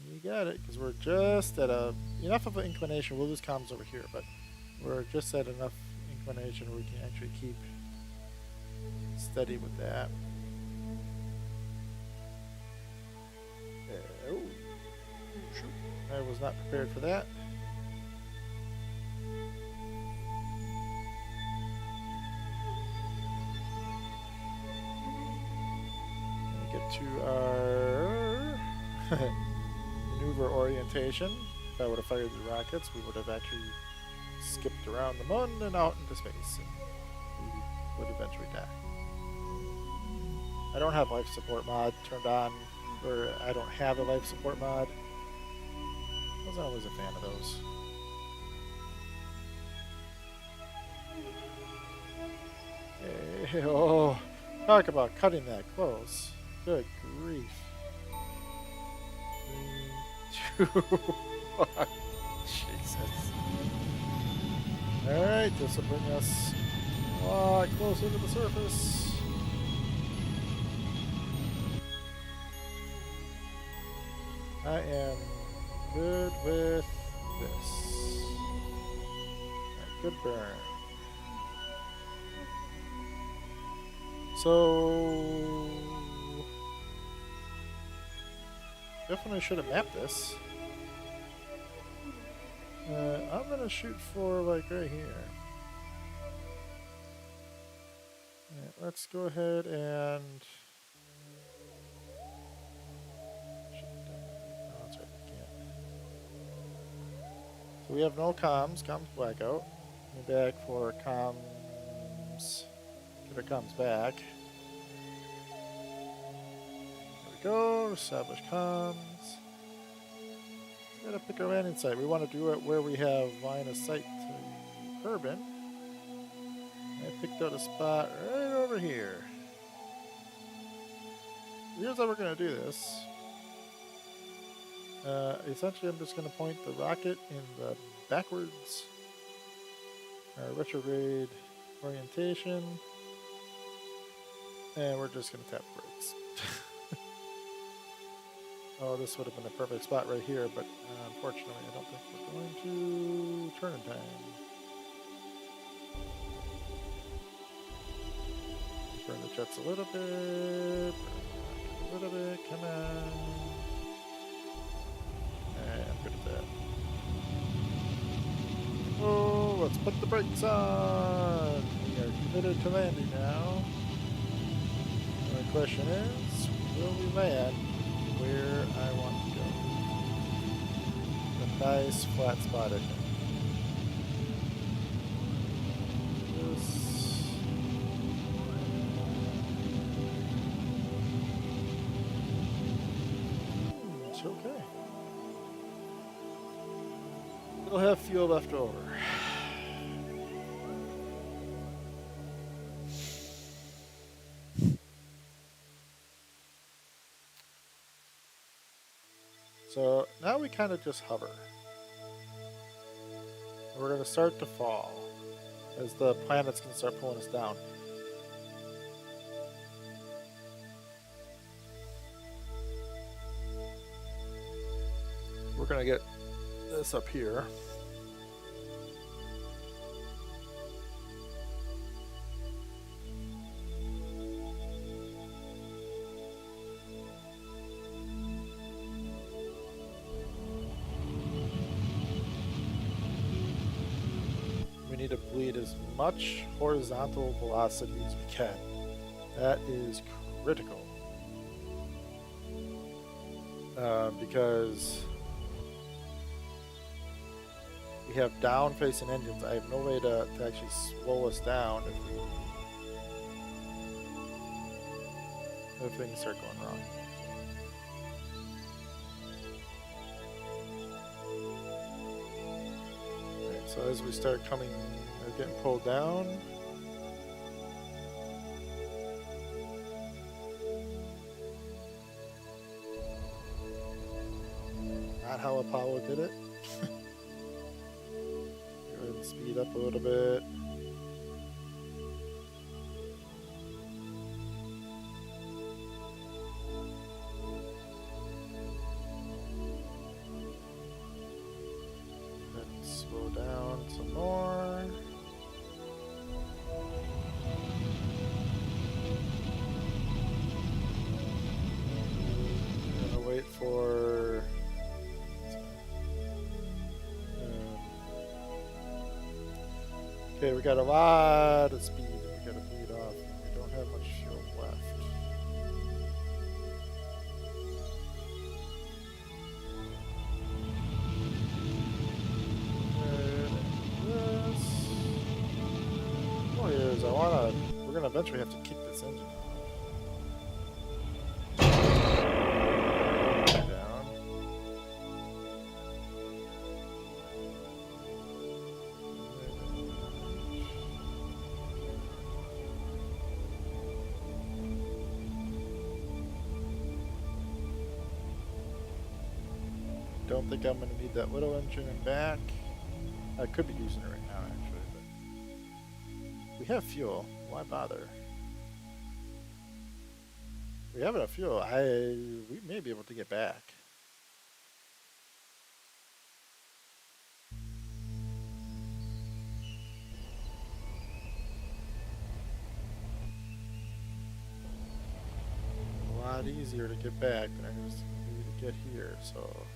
You got it, because we're just at enough of an inclination. We'll lose comms over here, but we're just at enough inclination where we can actually keep steady with that. Oh, shoot. I was not prepared for that. Get to our maneuver orientation. If I would have fired the rockets, we would have actually skipped around the moon and out into space, and we would eventually die. I don't have life support mod turned on, or I don't have a life support mod. I wasn't always a fan of those. Okay. Oh, talk about cutting that close. Good grief. 3, 2, 1. Jesus. Alright, this will bring us a lot closer to the surface. I am good with this. Good burn. So definitely should have mapped this. I'm gonna shoot for like right here. Right, let's go ahead and oh, that's right, we can't. So we have no comms. Comms blackout. Go back for comms. Get our comms back. There we go. Establish comms. Gotta pick our landing site. We want to do it where we have line of sight to Kerbin. I picked out a spot right over here. Here's how we're going to do this. Essentially, I'm just going to point the rocket in the backwards, retrograde orientation, and we're just going to tap brakes. Oh, this would have been a perfect spot right here, but unfortunately, I don't think we're going to turn in time. Burn the jets a little bit. A little bit. Come on. Alright, I'm good at that. Oh, let's put the brakes on. We are committed to landing now. The question is, will we land where I want to go? A nice flat spot, I think. It's okay. We'll have fuel left over. So now we kind of just hover. We're going to start to fall as the planet's going to start pulling us down. We're going to get this up here. We need to bleed as much horizontal velocity as we can. That is critical. Because we have down-facing engines. I have no way to actually slow us down if things start going wrong. Alright, so as we start coming, or getting pulled down, not how Apollo did it. speed up a little bit. Then slow down some more. I'm gonna wait for okay, we got a lot of speed we gotta bleed off. We don't have much fuel left. We're gonna eventually have to kick this engine down. Don't think I'm gonna need that little engine in back. I could be using it right now, actually, but we have fuel. Why bother? We have enough fuel. We may be able to get back. A lot easier to get back than it is to get here, so.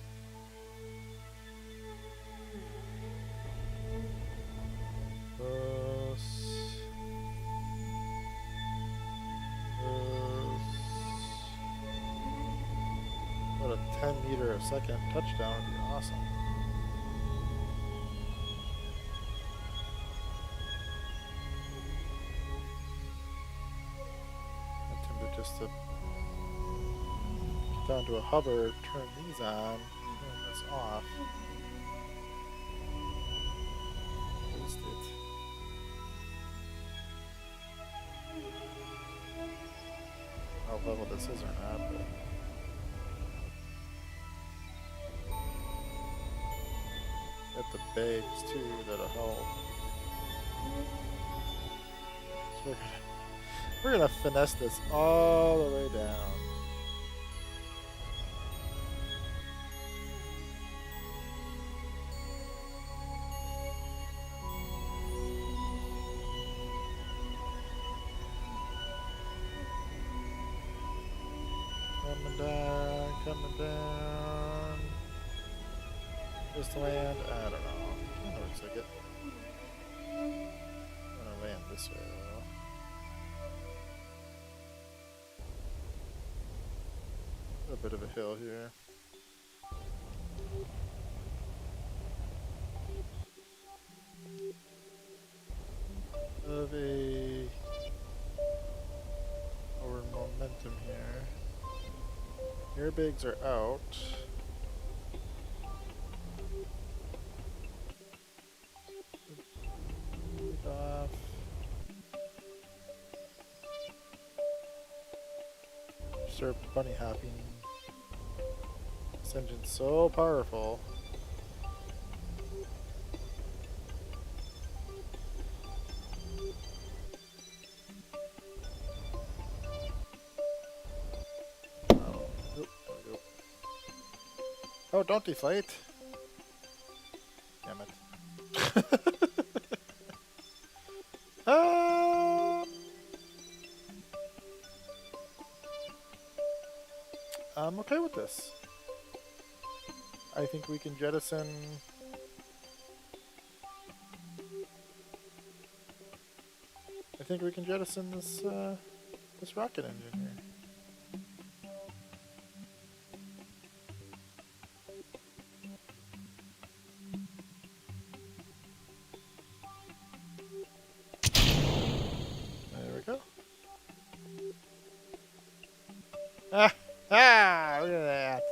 What a 10 meter a second touchdown would be awesome. I tend to just get down to a hover, turn these on, turn this off. Waste it. I don't know how level this is or not, but. Got the bags too that'll help. So we're gonna finesse this all the way down. Coming down, coming down. Just to land? I don't know. That looks like it. I'm gonna land this way though. A bit of a hill here. Of a our momentum here. Airbags are out. Off. Start bunny hopping. This engine's so powerful. Oh, don't deflate. Damn it. I'm okay with this. I think we can jettison. I think we can jettison this this rocket engine here. There we go. Look at that.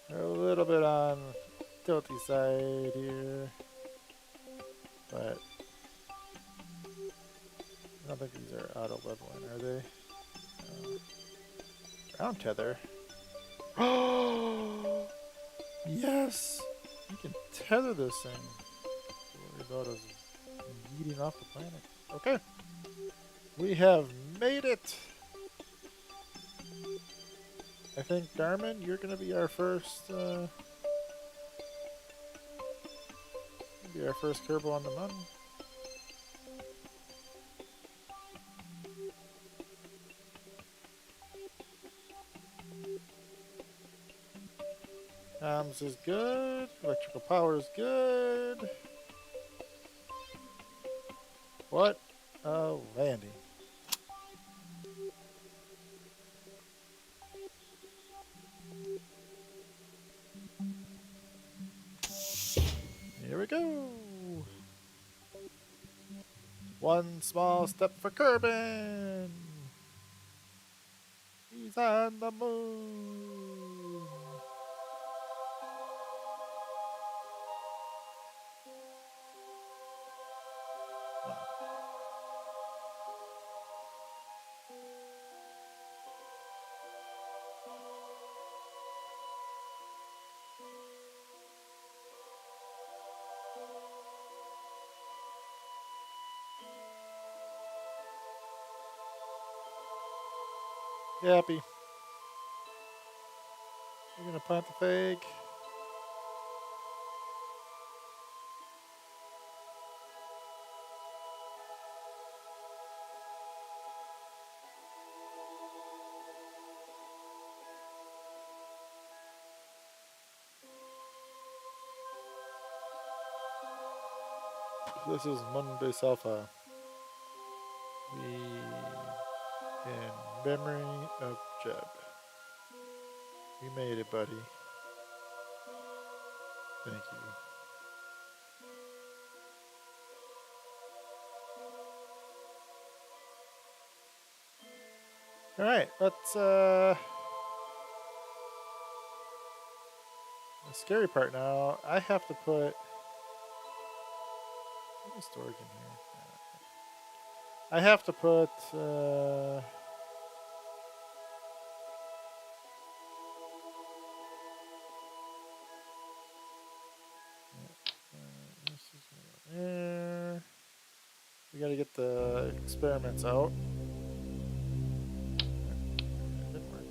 We're a little bit on the tilty side here, but I don't think these are auto leveling, are they? Ground tether. Oh, yes! You can tether this thing. about as yeeting off the planet. Okay. We have made it. I think, Darman, you're going to be our first... be our first Kerbal on the moon. Comms is good. Electrical power is good. What a landing. Here we go. One small step for Kerbin. He's on the moon. Yappy. You're gonna plant the fake. This is Monday Alpha. We in memory of Jeb. You made it, buddy. Thank you. All right, let's the scary part now. I have to put storage in here. I have to put this is there. We got to get the experiments out. It didn't work.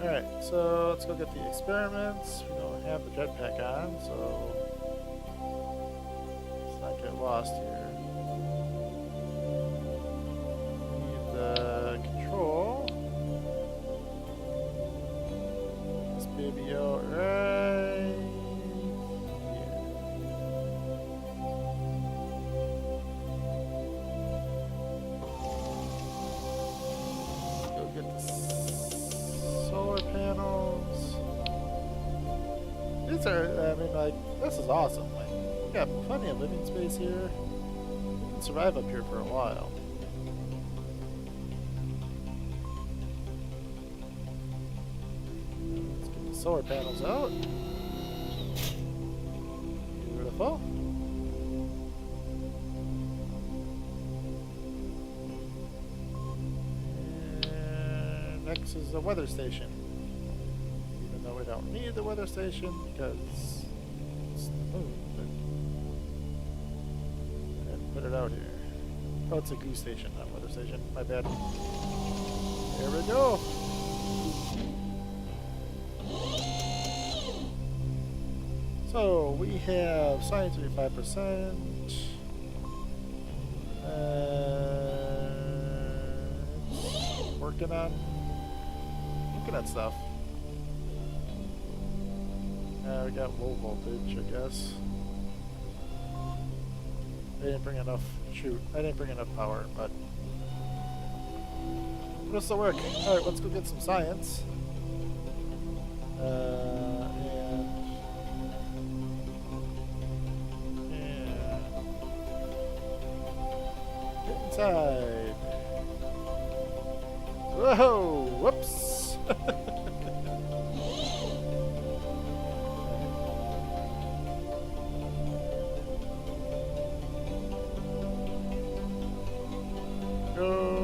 Alright, so let's go get the experiments. We don't have the jetpack on, so let's not get lost here. We need the control. This baby out right here. Go get the solar panels. These are, I mean, like, this is awesome. Like, we got plenty of living space here. We can survive up here for a while. Let's get the solar panels out. Beautiful. And next is the weather station. Even though we don't need the weather station because it's the moon, but and put it out here. Oh, it's a goose station, not weather station. My bad. Here we go. So we have science 35%. Working on looking at stuff. We got low voltage, I guess. I didn't bring enough. Shoot, I didn't bring enough power, but this will work. All right, let's go get some science. Get inside. Whoa! Whoops! Go.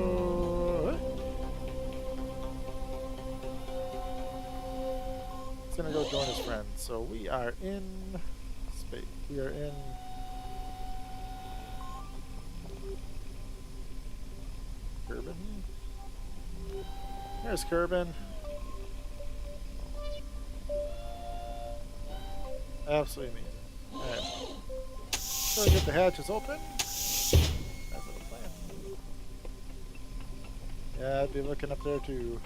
gonna go join his friend. So we are in space. We are in Kerbin. There's Kerbin. Absolutely amazing. Alright. So we get the hatches open. That's the plan. Yeah, I'd be looking up there too.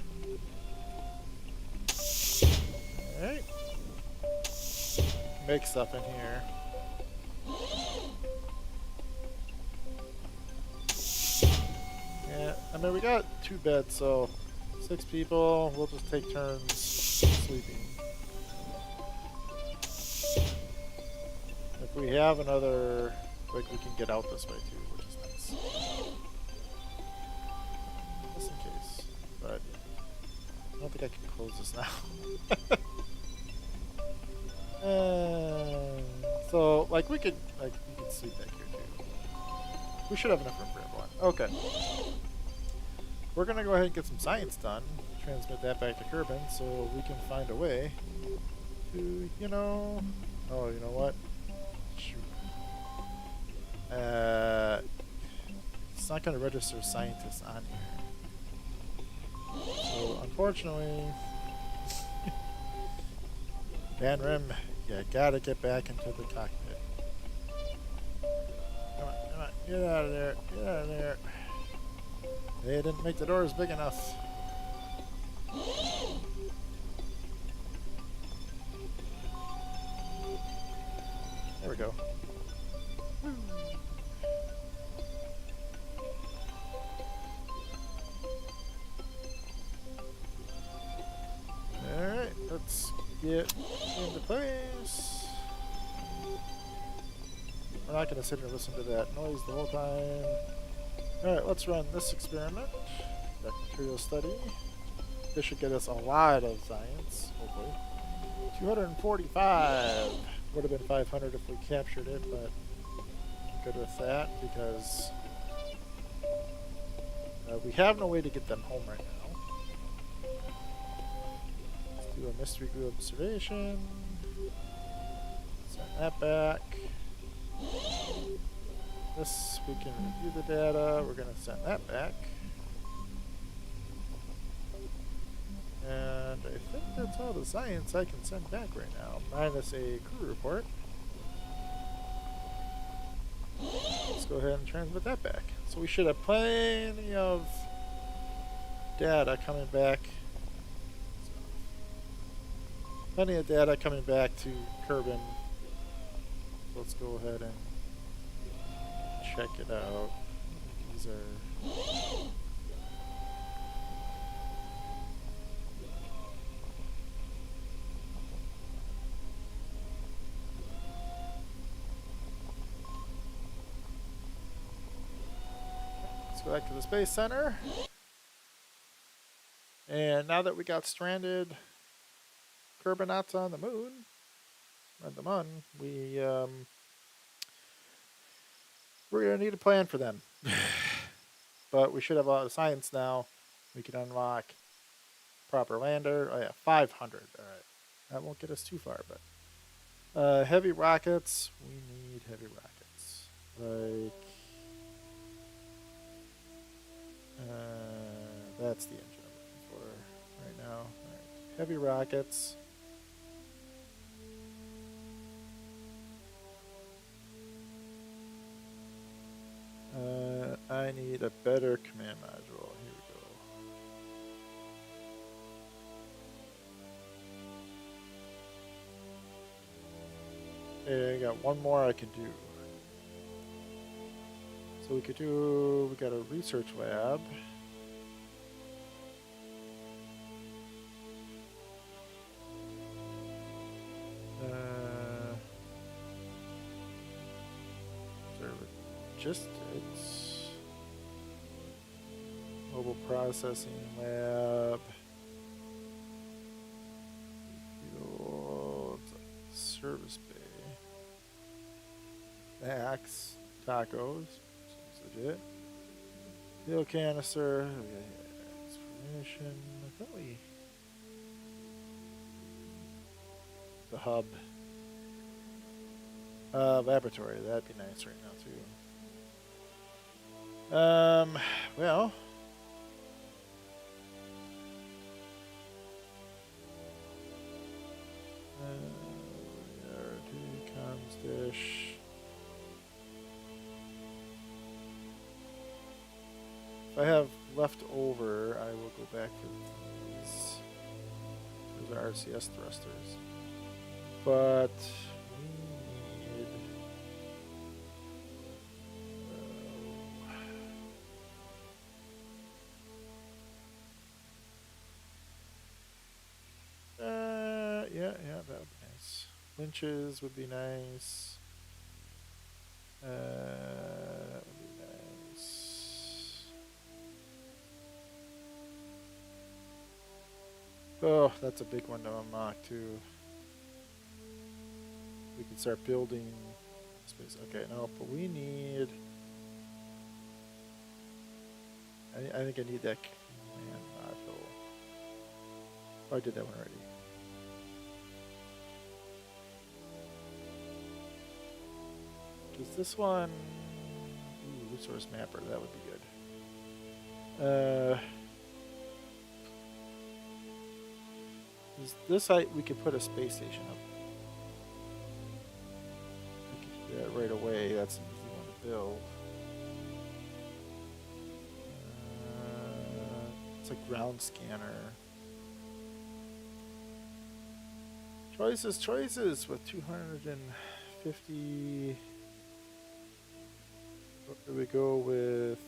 Alright. Make stuff in here. Yeah, I mean, we got 2 beds, so 6 people. We'll just take turns sleeping. If we have another, like, we can get out this way too, which is nice. Just in case. But I don't think I can close this now. So, like, we could sleep back here too. We should have enough room for everyone. Okay. We're gonna go ahead and get some science done. Transmit that back to Kerbin so we can find a way to, you know... Oh, you know what? Shoot. It's not gonna register scientists on here. So, unfortunately... Van Rim, you gotta get back into the cockpit. Come on, come on, get out of there, get out of there. They didn't make the doors big enough. There we go. Woo. Alright, let's get into place. We're not going to sit here and listen to that noise the whole time. Alright, let's run this experiment. Bacterial study. This should get us a lot of science, hopefully. 245. Would have been 500 if we captured it, but I'm good with that because we have no way to get them home right now. Let's do a mystery glue observation. Send that back. This, we can review the data. We're going to send that back. And I think that's all the science I can send back right now, minus a crew report. Let's go ahead and transmit that back. So we should have plenty of data coming back. Plenty of data coming back to Kerbin. So let's go ahead and check it out. These are... Let's go back to the Space Center. And now that we got stranded Kerbinauts on the moon, we're going to need a plan for them. But we should have a lot of science now. We can unlock proper lander. Oh yeah, 500. Alright. That won't get us too far, but... heavy rockets. We need heavy rockets. Like... that's the engine I'm looking for right now. Alright. Heavy rockets. I need a better command module. Here we go. Okay, I got one more I can do. So we got a research lab. Logistics, mobile processing lab, field, service bay, Max, tacos, seems legit, fuel canister, exploration, I thought we, the hub laboratory. That'd be nice right now too. Well, comms dish. If I have left over, I will go back to these. Those are RCS thrusters. But we need. Yeah, that would be nice. Winches would be nice. That would be nice. Oh, that's a big one to unlock too. We can start building space. Okay, no, but we need. I think I need that command module. Oh, I did that one already. Is this one? Ooh, resource mapper. That would be good. Is this we could put a space station up. We could do that right away. That's an easy one to build. It's a ground scanner. Choices with 250. What do we go with?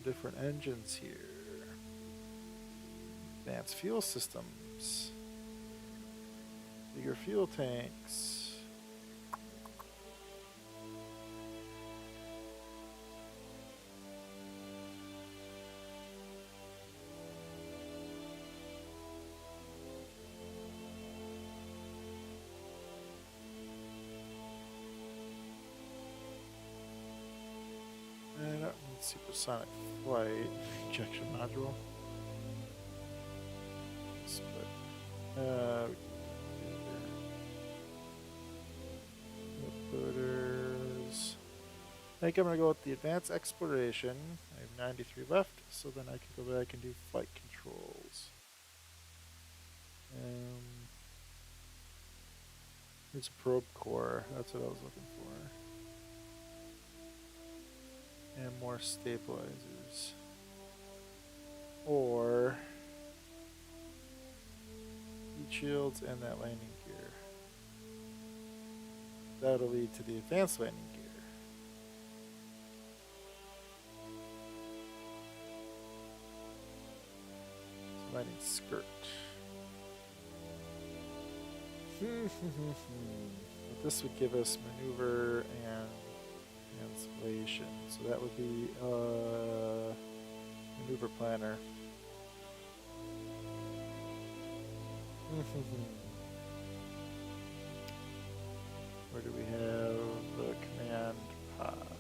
Different engines here. Advanced fuel systems. Bigger fuel tanks. Supersonic flight ejection module. Split. Motors. I think I'm gonna go with the advanced exploration. I have 93 left, so then I can go back and do flight controls. Here's a probe core. That's what I was looking for. And more stabilizers. Or heat shields and that landing gear. That'll lead to the advanced landing gear. So landing skirt. This would give us maneuver and translation, so that would be maneuver planner. Where do we have the command pod?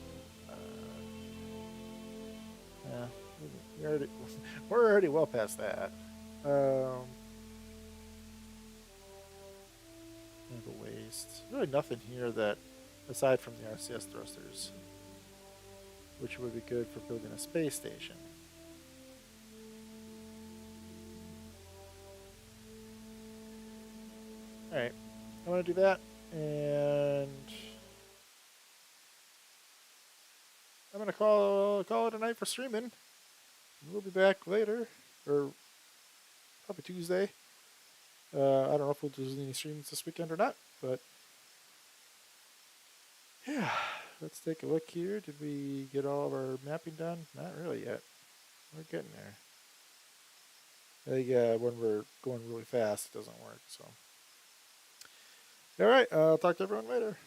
Yeah, we're already well past that. The waste. Really nothing here that, aside from the RCS thrusters, which would be good for building a space station. Alright, I want to do that, and I'm going to call it a night for streaming. We'll be back later, or probably Tuesday. I don't know if we'll do any streams this weekend or not, but yeah, let's take a look here. Did we get all of our mapping done? Not really yet. We're getting there. I think when we're going really fast, it doesn't work. So, all right, I'll talk to everyone later.